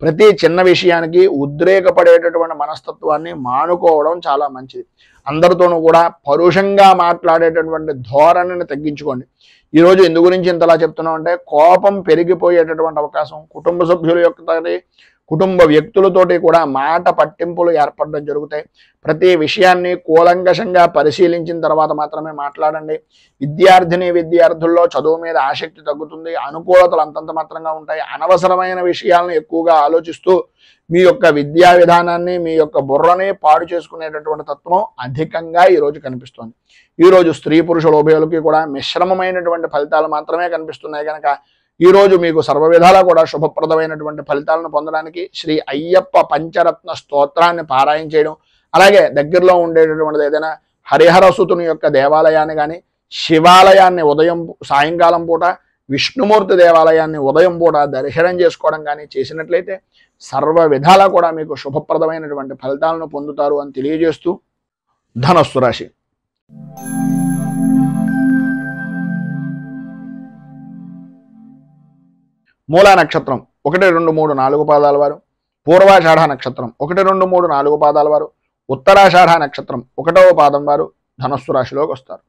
ప్రతి చిన్న విషయానికి ఉద్రేకపడేటటువంటి మనస్తత్వాన్ని మానుకోవడం చాలా మంచిది. అందరితోనూ కూడా పరుషంగా మాట్లాడేటటువంటి ధోరణిని తగ్గించుకోండి. ఈరోజు ఎందు గురించి ఇంతలా చెప్తున్నాం అంటే కోపం పెరిగిపోయేటటువంటి అవకాశం, కుటుంబ సభ్యుల యొక్క కుటుంబ వ్యక్తులతోటి కూడా మాట పట్టింపులు ఏర్పడడం జరుగుతాయి. ప్రతి విషయాన్ని కూలంకషంగా పరిశీలించిన తర్వాత మాత్రమే మాట్లాడండి. విద్యార్థుల్లో చదువు మీద ఆసక్తి తగ్గుతుంది. అనుకూలతలు అంతంత మాత్రంగా ఉంటాయి. అనవసరమైన విషయాలను ఎక్కువగా ఆలోచిస్తూ మీ యొక్క విద్యా విధానాన్ని, మీ యొక్క బుర్రని పాడు చేసుకునేటటువంటి తత్వం అధికంగా ఈరోజు కనిపిస్తుంది. ఈరోజు స్త్రీ పురుషుల ఉభయులకి కూడా మిశ్రమమైనటువంటి ఫలితాలు మాత్రమే కనిపిస్తున్నాయి కనుక ఈరోజు మీకు సర్వ విధాలా కూడా శుభప్రదమైనటువంటి ఫలితాలను పొందడానికి శ్రీ అయ్యప్ప పంచరత్న స్తోత్రాన్ని పారాయణ చేయడం, అలాగే దగ్గరలో ఉండేటటువంటిది ఏదైనా హరిహరసుతుని యొక్క దేవాలయాన్ని కానీ, శివాలయాన్ని సాయంకాలం పూట, విష్ణుమూర్తి దేవాలయాన్ని ఉదయం పూట దర్శనం చేసుకోవడం కానీ చేసినట్లయితే సర్వ విధాలా కూడా మీకు శుభప్రదమైనటువంటి ఫలితాలను పొందుతారు అని తెలియజేస్తూ, ధనస్సు రాశి. మూలా నక్షత్రం 1, 2, 3, 4 పాదాల వారు, పూర్వాషాఢ నక్షత్రం 1, 2, 3, 4 పాదాల వారు, ఉత్తరాషాఢ నక్షత్రం 1వ పాదం వారు ధనస్సు రాశిలోకి వస్తారు.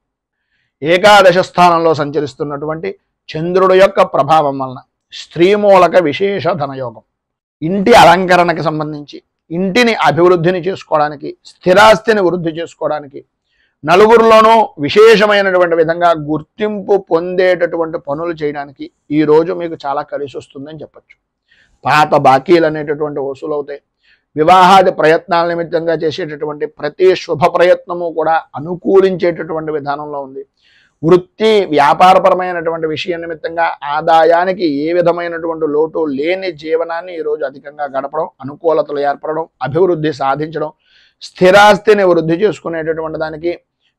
ఏకాదశ స్థానంలో సంచరిస్తున్నటువంటి చంద్రుడు యొక్క ప్రభావం వలన స్త్రీమూలక విశేష ధనయోగం, ఇంటి అలంకరణకి సంబంధించి, ఇంటిని అభివృద్ధిని చేసుకోవడానికి, స్థిరాస్తిని వృద్ధి చేసుకోవడానికి, నలుగురిలోనూ విశేషమైనటువంటి విధంగా గుర్తింపు పొందేటటువంటి పనులు చేయడానికి ఈరోజు మీకు చాలా కలిసి వస్తుందని చెప్పచ్చు. పాత బాకీలు అనేటటువంటి వసూలు అవుతాయి. వివాహాది ప్రయత్నాల నిమిత్తంగా చేసేటటువంటి ప్రతి శుభ ప్రయత్నము కూడా అనుకూలించేటటువంటి విధానంలో ఉంది. వృత్తి వ్యాపారపరమైనటువంటి విషయం నిమిత్తంగా ఆదాయానికి ఏ విధమైనటువంటి లోటు లేని జీవనాన్ని ఈరోజు అధికంగా గడపడం, అనుకూలతలు ఏర్పడడం, అభివృద్ధి సాధించడం, స్థిరాస్తిని వృద్ధి చేసుకునేటటువంటి దానికి,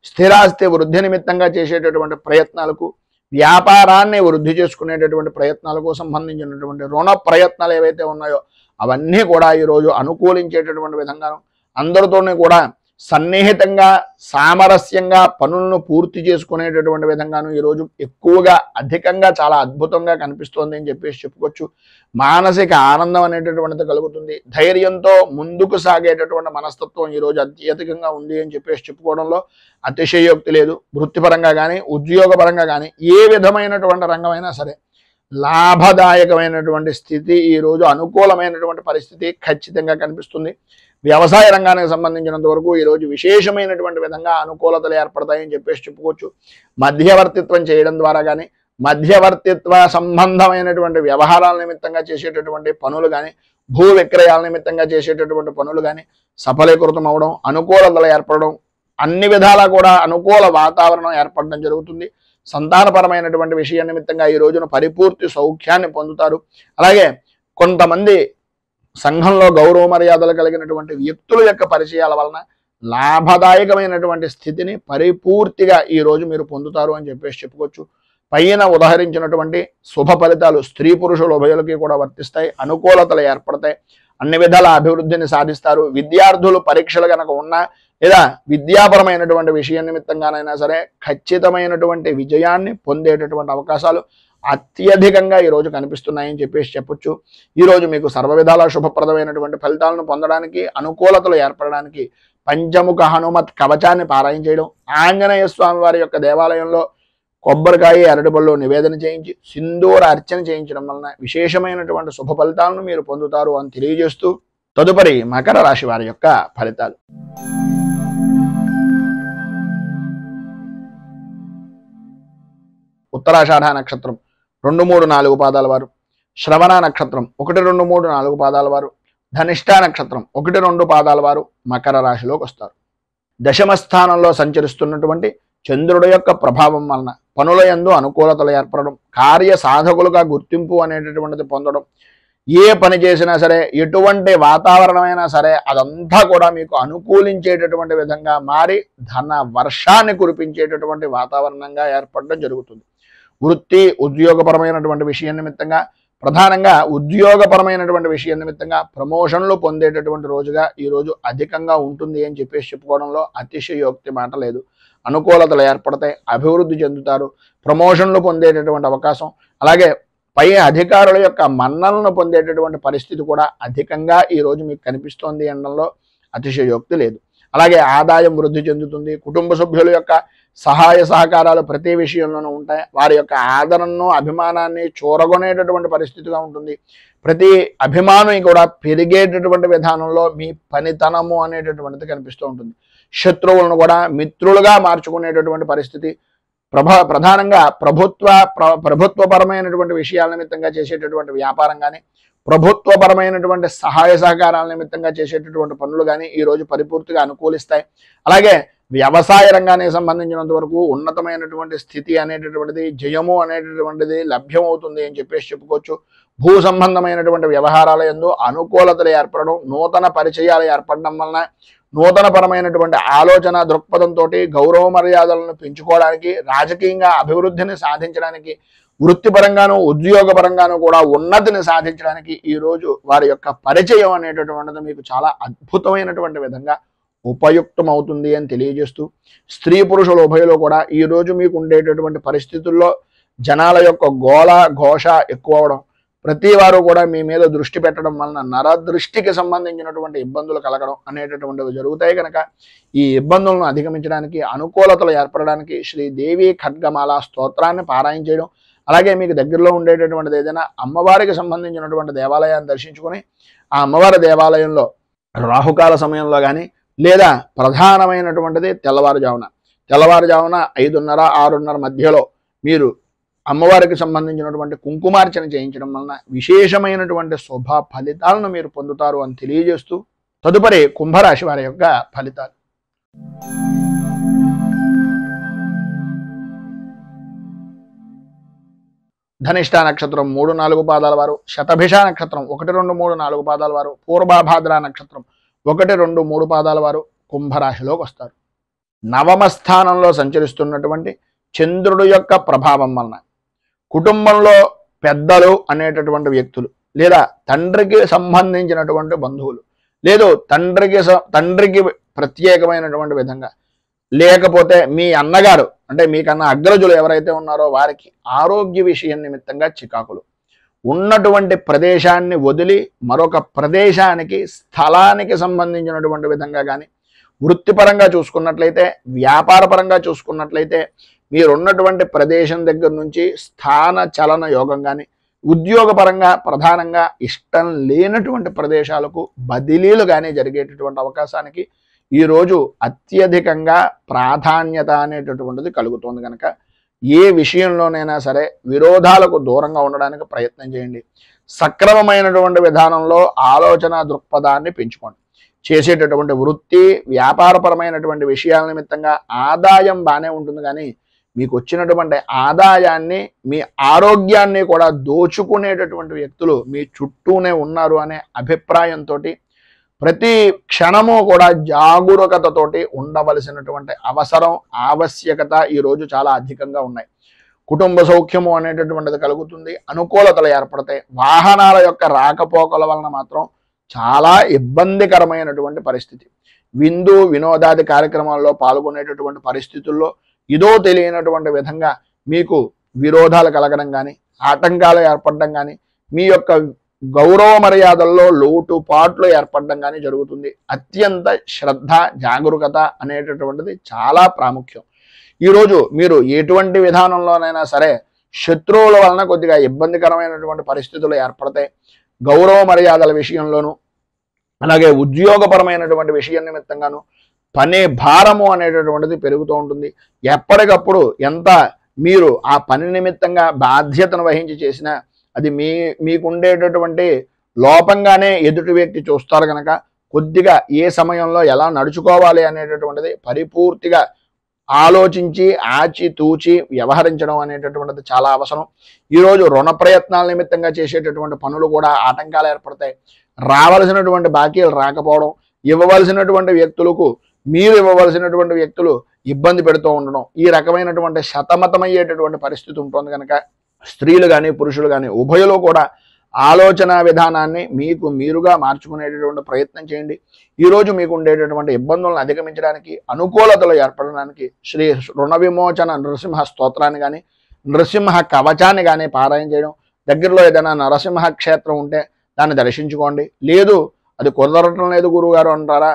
స్థిరాస్తి వృద్ధి నిమిత్తంగా చేసేటటువంటి ప్రయత్నాలకు, వ్యాపారాన్ని వృద్ధి చేసుకునేటటువంటి ప్రయత్నాలకు సంబంధించినటువంటి రుణ ప్రయత్నాలు ఏవైతే ఉన్నాయో అవన్నీ కూడా ఈరోజు అనుకూలించేటటువంటి విధంగాను, అందరితోనే కూడా సన్నిహితంగా సామరస్యంగా పనులను పూర్తి చేసుకునేటటువంటి విధంగాను ఈరోజు ఎక్కువగా అధికంగా చాలా అద్భుతంగా కనిపిస్తోంది అని చెప్పుకోవచ్చు. మానసిక ఆనందం అనేటటువంటిది కలుగుతుంది. ధైర్యంతో ముందుకు సాగేటటువంటి మనస్తత్వం ఈరోజు అత్యధికంగా ఉంది అని చెప్పుకోవడంలో అతిశయోక్తి లేదు. వృత్తిపరంగా కానీ, ఉద్యోగపరంగా కానీ, ఏ విధమైనటువంటి రంగమైనా సరే లాభదాయకమైనటువంటి స్థితి, ఈరోజు అనుకూలమైనటువంటి పరిస్థితి ఖచ్చితంగా కనిపిస్తుంది. వ్యవసాయ రంగానికి సంబంధించినంత వరకు ఈరోజు విశేషమైనటువంటి విధంగా అనుకూలతలు ఏర్పడతాయని చెప్పుకోవచ్చు. మధ్యవర్తిత్వం చేయడం ద్వారా కానీ, మధ్యవర్తిత్వ సంబంధమైనటువంటి వ్యవహారాల నిమిత్తంగా చేసేటటువంటి పనులు కానీ, భూ విక్రయాల నిమిత్తంగా చేసేటటువంటి పనులు కానీ సఫలీకృతం అవడం, అనుకూలతలు ఏర్పడడం, అన్ని విధాలా కూడా అనుకూల వాతావరణం ఏర్పడడం జరుగుతుంది. సంతానపరమైనటువంటి విషయం నిమిత్తంగా ఈ రోజున పరిపూర్తి సౌఖ్యాన్ని పొందుతారు. అలాగే కొంతమంది సంఘంలో గౌరవ మర్యాదలు కలిగినటువంటి వ్యక్తుల యొక్క పరిచయాల వలన లాభదాయకమైనటువంటి స్థితిని పరిపూర్తిగా ఈరోజు మీరు పొందుతారు అని చెప్పుకోవచ్చు. పైన ఉదాహరించినటువంటి శుభ ఫలితాలు స్త్రీ పురుషుల ఉభయులకి కూడా వర్తిస్తాయి. అనుకూలతలు ఏర్పడతాయి. అన్ని విధాల అభివృద్ధిని సాధిస్తారు. విద్యార్థులు పరీక్షలు కనుక ఉన్నా లేదా విద్యాపరమైనటువంటి విషయం నిమిత్తంగానైనా సరే ఖచ్చితమైనటువంటి విజయాన్ని పొందేటటువంటి అవకాశాలు అత్యధికంగా ఈరోజు కనిపిస్తున్నాయని చెప్పొచ్చు. ఈరోజు మీకు సర్వ విధాల శుభప్రదమైనటువంటి ఫలితాలను పొందడానికి, అనుకూలతలు ఏర్పడడానికి పంచముఖ హనుమత్ కవచాన్ని పారాయణ చేయడం, ఆంజనేయ స్వామి వారి యొక్క దేవాలయంలో కొబ్బరికాయ, అరటిపళ్ళు నివేదన చేయించి సింధూర అర్చన చేయించడం వలన విశేషమైనటువంటి శుభ ఫలితాలను మీరు పొందుతారు అని తెలియజేస్తూ, తదుపరి మకర రాశి వారి యొక్క ఫలితాలు. ఉత్తరాషాఢ నక్షత్రం 2, 3, 4 పాదాల వారు, శ్రవణ నక్షత్రం 1, 2, 3, 4 పాదాల వారు, ధనిష్ఠా నక్షత్రం 1, 2 పాదాల వారు మకర రాశిలోకి వస్తారు. దశమ స్థానంలో సంచరిస్తున్నటువంటి చంద్రుడి యొక్క ప్రభావం వలన పనుల యందు అనుకూలతలు ఏర్పడడం, కార్య సాధకులుగా గుర్తింపు అనేటటువంటిది పొందడం, ఏ పని చేసినా సరే, ఎటువంటి వాతావరణమైనా సరే అదంతా కూడా మీకు అనుకూలించేటటువంటి విధంగా మారి ధన వర్షాన్ని కురిపించేటటువంటి వాతావరణంగా ఏర్పడడం జరుగుతుంది. వృత్తి ఉద్యోగపరమైనటువంటి విషయం నిమిత్తంగా, ప్రధానంగా ఉద్యోగపరమైనటువంటి విషయం నిమిత్తంగా ప్రమోషన్లు పొందేటటువంటి రోజుగా ఈరోజు అధికంగా ఉంటుంది అని చెప్పుకోవడంలో అతిశయోక్తి మాట లేదు. అనుకూలతలు ఏర్పడతాయి, అభివృద్ధి చెందుతారు, ప్రమోషన్లు పొందేటటువంటి అవకాశం, అలాగే పై అధికారుల యొక్క మన్నలను పొందేటటువంటి పరిస్థితి కూడా అధికంగా ఈరోజు మీకు కనిపిస్తోంది అనడంలో అతిశయోక్తి లేదు. అలాగే ఆదాయం వృద్ధి చెందుతుంది. కుటుంబ సభ్యుల యొక్క సహాయ సహకారాలు ప్రతి విషయంలోనూ ఉంటాయి. వారి యొక్క ఆదరణను అభిమానాన్ని చూరగొనేటటువంటి పరిస్థితిగా ఉంటుంది. ప్రతి అభిమానం కూడా పెరిగేటటువంటి విధానంలో మీ పనితనము అనేటటువంటిది కనిపిస్తూ ఉంటుంది. శత్రువులను కూడా మిత్రులుగా మార్చుకునేటటువంటి పరిస్థితి. ప్రధానంగా ప్రభుత్వపరమైనటువంటి విషయాల నిమిత్తంగా చేసేటటువంటి వ్యాపారం కానీ, ప్రభుత్వపరమైనటువంటి సహాయ సహకారాల నిమిత్తంగా చేసేటటువంటి పనులు కానీ ఈరోజు పరిపూర్తిగా అనుకూలిస్తాయి. అలాగే వ్యవసాయ రంగానికి సంబంధించినంత వరకు ఉన్నతమైనటువంటి స్థితి అనేటటువంటిది, జయము అనేటటువంటిది లభ్యమవుతుంది అని చెప్పుకోవచ్చు. భూ సంబంధమైనటువంటి వ్యవహారాల యందు అనుకూలతలు ఏర్పడడం, నూతన పరిచయాలు ఏర్పడడం వలన నూతనపరమైనటువంటి ఆలోచన దృక్పథంతో గౌరవ మర్యాదలను పెంచుకోవడానికి, రాజకీయంగా అభివృద్ధిని సాధించడానికి, వృత్తిపరంగాను ఉద్యోగపరంగాను కూడా ఉన్నతిని సాధించడానికి ఈరోజు వారి యొక్క పరిచయం అనేటటువంటిది మీకు చాలా అద్భుతమైనటువంటి విధంగా ఉపయుక్తమవుతుంది అని తెలియజేస్తూ, స్త్రీ పురుషుల ఉభయలో కూడా ఈరోజు మీకు ఉండేటటువంటి పరిస్థితుల్లో జనాల యొక్క గోళ ఘోష ఎక్కువ అవడం, ప్రతి వారు కూడా మీ మీద దృష్టి పెట్టడం వలన నరదృష్టికి సంబంధించినటువంటి ఇబ్బందులు కలగడం అనేటటువంటివి జరుగుతాయి. కనుక ఈ ఇబ్బందులను అధిగమించడానికి, అనుకూలతలు ఏర్పడడానికి శ్రీదేవి ఖడ్గమాల స్తోత్రాన్ని పారాయణ చేయడం, అలాగే మీకు దగ్గరలో ఉండేటటువంటిది ఏదైనా అమ్మవారికి సంబంధించినటువంటి దేవాలయాన్ని దర్శించుకొని ఆ అమ్మవారి దేవాలయంలో రాహుకాల సమయంలో కానీ, లేదా ప్రధానమైనటువంటిది తెల్లవారుజామున 5:30, 6:30 మధ్యలో మీరు అమ్మవారికి సంబంధించినటువంటి కుంకుమార్చన చేయించడం వలన విశేషమైనటువంటి శుభ ఫలితాలను మీరు పొందుతారు అని తెలియజేస్తూ, తదుపరి కుంభరాశి వారి యొక్క ఫలితాలు. ధనిష్ట నక్షత్రం 3-4 పాదాల వారు, శతభిష నక్షత్రం 1, 2, 3, 4 పాదాల వారు, పూర్వభాద్ర నక్షత్రం 1, 2, 3 పాదాల వారు కుంభరాశిలోకి వస్తారు. నవమ స్థానంలో సంచరిస్తున్నటువంటి చంద్రుడు యొక్క ప్రభావం వలన కుటుంబంలో పెద్దలు అనేటటువంటి వ్యక్తులు, లేదా తండ్రికి సంబంధించినటువంటి బంధువులు, లేదు తండ్రికి ప్రత్యేకమైనటువంటి విధంగా, లేకపోతే మీ అన్నగారు అంటే మీకన్నా అగ్రజులు ఎవరైతే ఉన్నారో వారికి ఆరోగ్య విషయం నిమిత్తంగా చికాకులు, ఉన్నటువంటి ప్రదేశాన్ని వదిలి మరొక ప్రదేశానికి, స్థలానికి సంబంధించినటువంటి విధంగా కానీ, వృత్తిపరంగా చూసుకున్నట్లయితే, వ్యాపారపరంగా చూసుకున్నట్లయితే మీరున్నటువంటి ప్రదేశం దగ్గర నుంచి స్థాన చలన యోగం కానీ, ఉద్యోగపరంగా ప్రధానంగా ఇష్టం లేనటువంటి ప్రదేశాలకు బదిలీలు కానీ జరిగేటటువంటి అవకాశానికి ఈరోజు అత్యధికంగా ప్రాధాన్యత అనేటటువంటిది కలుగుతుంది. కనుక ఏ విషయంలోనైనా సరే విరోధాలకు దూరంగా ఉండడానికి ప్రయత్నం చేయండి. సక్రమమైనటువంటి విధానంలో ఆలోచన దృక్పథాన్ని పెంచుకోండి. చేసేటటువంటి వృత్తి వ్యాపారపరమైనటువంటి విషయాల నిమిత్తంగా ఆదాయం బాగానే ఉంటుంది, కానీ మీకు వచ్చినటువంటి ఆదాయాన్ని, మీ ఆరోగ్యాన్ని కూడా దోచుకునేటటువంటి వ్యక్తులు మీ చుట్టూనే ఉన్నారు అనే అభిప్రాయంతో ప్రతి క్షణము కూడా జాగరూకతతోటి ఉండవలసినటువంటి అవసరం, ఆవశ్యకత ఈరోజు చాలా అధికంగా ఉన్నాయి. కుటుంబ సౌఖ్యము అనేటటువంటిది కలుగుతుంది, అనుకూలతలు ఏర్పడతాయి. వాహనాల యొక్క రాకపోకల వలన మాత్రం చాలా ఇబ్బందికరమైనటువంటి పరిస్థితి. విందు వినోదాది కార్యక్రమాల్లో పాల్గొనేటటువంటి పరిస్థితుల్లో ఇదో తెలియనటువంటి విధంగా మీకు విరోధాలు కలగడం కానీ, ఆటంకాలు ఏర్పడడం కానీ, మీ యొక్క గౌరవ మర్యాదల్లో లోటుపాట్లు ఏర్పడడం కానీ జరుగుతుంది. అత్యంత శ్రద్ధ, జాగరూకత అనేటటువంటిది చాలా ప్రాముఖ్యం. ఈరోజు మీరు ఎటువంటి విధానంలోనైనా సరే శత్రువుల వలన కొద్దిగా ఇబ్బందికరమైనటువంటి పరిస్థితులు ఏర్పడతాయి. గౌరవ మర్యాదల విషయంలోనూ, అలాగే ఉద్యోగపరమైనటువంటి విషయం నిమిత్తంగాను పని భారము అనేటటువంటిది పెరుగుతూ ఉంటుంది. ఎప్పటికప్పుడు ఎంత మీరు ఆ పని నిమిత్తంగా బాధ్యతను వహించి చేసినా అది మీకుండేటటువంటి లోపంగానే ఎదుటి వ్యక్తి చూస్తారు. కనుక కొద్దిగా ఏ సమయంలో ఎలా నడుచుకోవాలి అనేటటువంటిది పరిపూర్తిగా ఆలోచించి ఆచితూచి వ్యవహరించడం అనేటటువంటిది చాలా అవసరం. ఈరోజు రుణ ప్రయత్నాల నిమిత్తంగా చేసేటటువంటి పనులు కూడా ఆటంకాలు ఏర్పడతాయి. రావలసినటువంటి బాకీలు రాకపోవడం, ఇవ్వవలసినటువంటి వ్యక్తులకు మీరు ఇవ్వవలసినటువంటి వ్యక్తులు ఇబ్బంది పెడుతూ ఉండడం, ఈ రకమైనటువంటి శతమతమయ్యేటటువంటి పరిస్థితి ఉంటుంది. కనుక స్త్రీలు కానీ పురుషులు కానీ ఉభయలో కూడా ఆలోచన విధానాన్ని మీకు మీరుగా మార్చుకునేటటువంటి ప్రయత్నం చేయండి. ఈరోజు మీకు ఉండేటటువంటి ఇబ్బందులను అధిగమించడానికి, అనుకూలతలు ఏర్పడడానికి శ్రీ రుణ విమోచన నరసింహ స్తోత్రాన్ని కానీ, నరసింహ కవచాన్ని కానీ పారాయణ చేయడం, దగ్గరలో ఏదైనా నరసింహ క్షేత్రం ఉంటే దాన్ని దర్శించుకోండి. లేదు అది కుదరటం లేదు గురువుగారు అంటారా,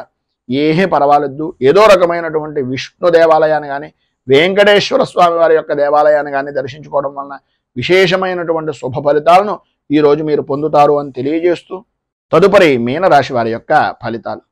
ఏమీ పర్వాలేదు. ఏదో రకమైనటువంటి విష్ణు దేవాలయాన్ని కానీ వెంకటేశ్వర స్వామి వారి యొక్క దేవాలయాన్ని కానీ దర్శించుకోవడం వలన విశేషమైనటువంటి శుభ ఫలితాలను ఈరోజు మీరు పొందుతారు అని తెలియజేస్తూ తదుపరి మీనరాశి వారి యొక్క ఫలితాలు.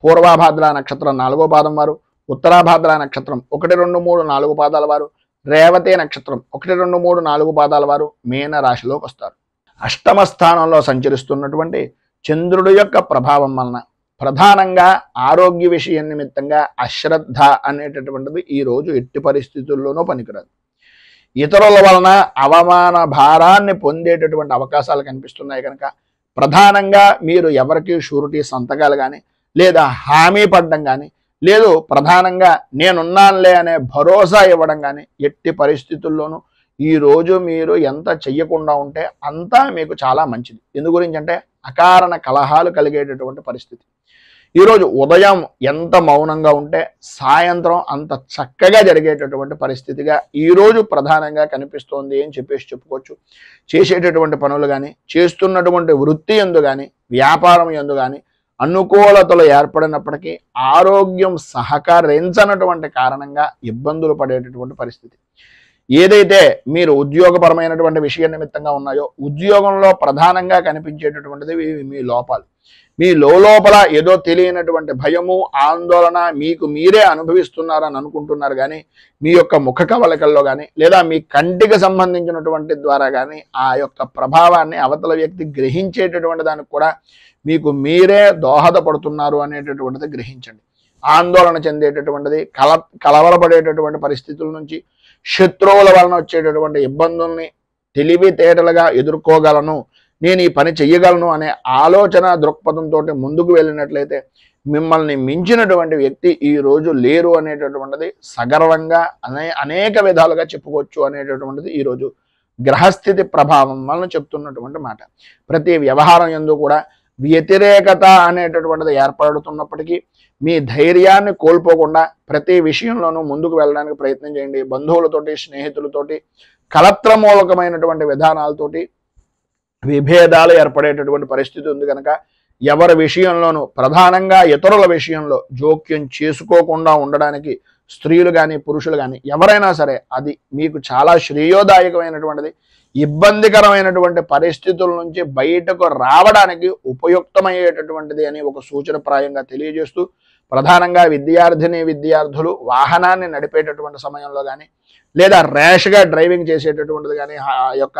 పూర్వాభాద్ర నక్షత్రం 4వ పాదం వారు, ఉత్తరాభాద్ర నక్షత్రం 1, 2, 3, 4 పాదాల వారు, రేవతి నక్షత్రం 1, 2, 3, 4 పాదాల వారు మీన రాశిలోకి వస్తారు. అష్టమ స్థానంలో సంచరిస్తున్నటువంటి చంద్రుడి యొక్క ప్రభావం వలన ప్రధానంగా ఆరోగ్య విషయం నిమిత్తంగా అశ్రద్ధ అనేటటువంటిది ఈ రోజు ఎట్టి పరిస్థితుల్లోనూ పనికిరాదు. ఇతరుల వలన అవమాన భారాన్ని పొందేటటువంటి అవకాశాలు కనిపిస్తున్నాయి కనుక ప్రధానంగా మీరు ఎవరికి షూరిటీ సంతకాలు కానీ లేదా హామీ పడడం కానీ లేదు ప్రధానంగా నేనున్నానులే అనే భరోసా ఇవ్వడం కానీ ఎట్టి పరిస్థితుల్లోనూ ఈరోజు మీరు ఎంత చెయ్యకుండా ఉంటే అంతా మీకు చాలా మంచిది. ఎందు గురించి అంటే అకారణ కలహాలు కలిగేటటువంటి పరిస్థితి. ఈరోజు ఉదయం ఎంత మౌనంగా ఉంటే సాయంత్రం అంత చక్కగా జరిగేటటువంటి పరిస్థితిగా ఈరోజు ప్రధానంగా కనిపిస్తోంది అని చెప్పుకోవచ్చు. చేసేటటువంటి పనులు కానీ చేస్తున్నటువంటి వృత్తి యందు కానీ వ్యాపారం యందు కానీ అనుకూలతలు ఏర్పడినప్పటికీ ఆరోగ్యం సహకరించనటువంటి కారణంగా ఇబ్బందులు పడేటటువంటి పరిస్థితి. ఏదైతే మీరు ఉద్యోగపరమైనటువంటి విషయ నిమిత్తంగా ఉన్నాయో ఉద్యోగంలో ప్రధానంగా కనిపించేటటువంటిది మీ లోపాలు. మీ లోపల ఏదో తెలియనటువంటి భయము ఆందోళన మీకు మీరే అనుభవిస్తున్నారని అనుకుంటున్నారు కానీ మీ యొక్క ముఖ కవళికల్లో కానీ లేదా మీ కంటికి సంబంధించినటువంటి ద్వారా కానీ ఆ యొక్క ప్రభావాన్ని అవతల వ్యక్తి గ్రహించేటటువంటి దానికి కూడా మీకు మీరే దోహదపడుతున్నారు అనేటటువంటిది గ్రహించండి. ఆందోళన చెందేటటువంటిది కలవరపడేటటువంటి పరిస్థితుల నుంచి శత్రువుల వలన వచ్చేటటువంటి ఇబ్బందుల్ని తెలివితేటలుగా ఎదుర్కోగలను, నేను ఈ పని చెయ్యగలను అనే ఆలోచన దృక్పథంతో ముందుకు వెళ్ళినట్లయితే మిమ్మల్ని మించినటువంటి వ్యక్తి ఈ రోజు లేరు అనేటటువంటిది సగర్వంగా అనేక విధాలుగా చెప్పుకోవచ్చు అనేటటువంటిది ఈరోజు గ్రహస్థితి ప్రభావం వలన చెప్తున్నటువంటి మాట. ప్రతి వ్యవహారం యందు కూడా వ్యతిరేకత అనేటటువంటిది ఏర్పడుతున్నప్పటికీ మీ ధైర్యాన్ని కోల్పోకుండా ప్రతి విషయంలోనూ ముందుకు వెళ్ళడానికి ప్రయత్నం చేయండి. బంధువులతోటి స్నేహితులతోటి కలత్రమూలకమైనటువంటి విధానాలతోటి విభేదాలు ఏర్పడేటటువంటి పరిస్థితి ఉంది కనుక ఎవరి విషయంలోనూ ప్రధానంగా ఇతరుల విషయంలో జోక్యం చేసుకోకుండా ఉండడానికి స్త్రీలు కానీ పురుషులు కానీ ఎవరైనా సరే అది మీకు చాలా శ్రేయోదాయకమైనటువంటిది. ఇబ్బందికరమైనటువంటి పరిస్థితుల నుంచి బయటకు రావడానికి ఉపయుక్తమయ్యేటటువంటిది అని ఒక సూచనప్రాయంగా తెలియజేస్తూ ప్రధానంగా విద్యార్థులు వాహనాన్ని నడిపేటటువంటి సమయంలో కానీ లేదా ర్యాష్గా డ్రైవింగ్ చేసేటటువంటిది కానీ ఆ యొక్క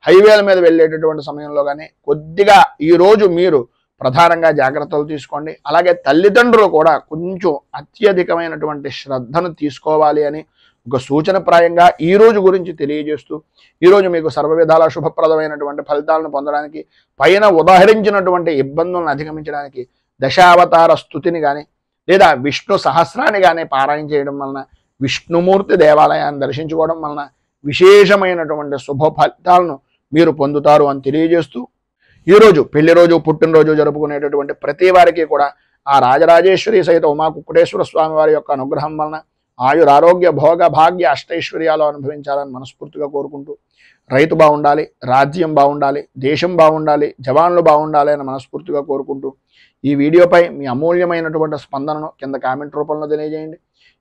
హైవేల మీద వెళ్ళేటటువంటి సమయంలో కానీ కొద్దిగా ఈరోజు మీరు ప్రధానంగా జాగ్రత్తలు తీసుకోండి. అలాగే తల్లిదండ్రులు కూడా కొంచెం అత్యధికమైనటువంటి శ్రద్ధను తీసుకోవాలి అని ఒక సూచనప్రాయంగా ఈ రోజు గురించి తెలియజేస్తూ ఈరోజు మీకు సర్వ విధాల శుభప్రదమైనటువంటి ఫలితాలను పొందడానికి పైన ఉదాహరించినటువంటి ఇబ్బందులను అధిగమించడానికి దశావతార స్తుతిని కానీ లేదా విష్ణు సహస్రాన్ని కానీ పారాయణ చేయడం వలన విష్ణుమూర్తి దేవాలయాన్ని దర్శించుకోవడం వలన విశేషమైనటువంటి శుభ ఫలితాలను మీరు పొందుతారు అని తెలియజేస్తూ ఈరోజు పెళ్లి రోజు పుట్టినరోజు జరుపుకునేటటువంటి ప్రతి వారికి కూడా ఆ రాజరాజేశ్వరి సహిత ఉమా కుక్కుటేశ్వర స్వామి వారి యొక్క అనుగ్రహం వలన ఆయురారోగ్య భోగ భాగ్య అష్టైశ్వర్యాలు అనుభవించాలని మనస్ఫూర్తిగా కోరుకుంటూ రైతు బాగుండాలి, రాజ్యం బాగుండాలి, దేశం బాగుండాలి, జవాన్లు బాగుండాలి అని మనస్ఫూర్తిగా కోరుకుంటూ ఈ వీడియోపై మీ అమూల్యమైనటువంటి స్పందనను కింద కామెంట్ రూపంలో తెలియజేయండి.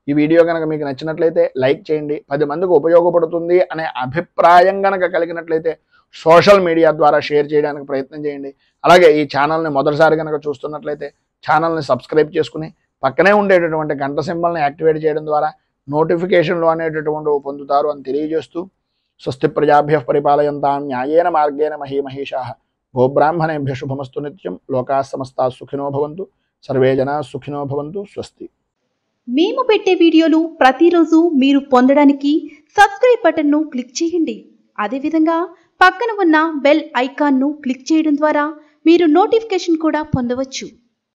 ఈ వీడియో కనుక మీకు నచ్చినట్లయితే లైక్ చేయండి. 10 మందికి ఉపయోగపడుతుంది అనే అభిప్రాయం కనుక కలిగినట్లయితే సోషల్ మీడియా ద్వారా షేర్ చేయడానికి ప్రయత్నం చేయండి. అలాగే ఈ ఛానల్ని మొదటిసారి కనుక చూస్తున్నట్లయితే ఛానల్ని సబ్స్క్రైబ్ చేసుకుని పక్కనే ఉండేటటువంటి గంట సింబల్ని యాక్టివేట్ చేయడం ద్వారా నోటిఫికేషన్లు అనేటటువంటివి పొందుతారు అని తెలియజేస్తూ స్వస్తి ప్రజాభ్య పరిపాలయంతాం న్యాయేన మార్గేణ మహీమహేషాః గోబ్రాహ్మణేభ్య శుభమస్తు నిత్యం. లోకా సమస్తా సుఖినో భవంతు, సర్వే జనా సుఖినో భవంతు. స్వస్తి. మేము పెట్టే వీడియోలు ప్రతిరోజు మీరు పొందడానికి సబ్స్క్రైబ్ బటన్ను క్లిక్ చేయండి. అదేవిధంగా పక్కన ఉన్న బెల్ ఐకాన్ను క్లిక్ చేయడం ద్వారా మీరు నోటిఫికేషన్ కూడా పొందవచ్చు.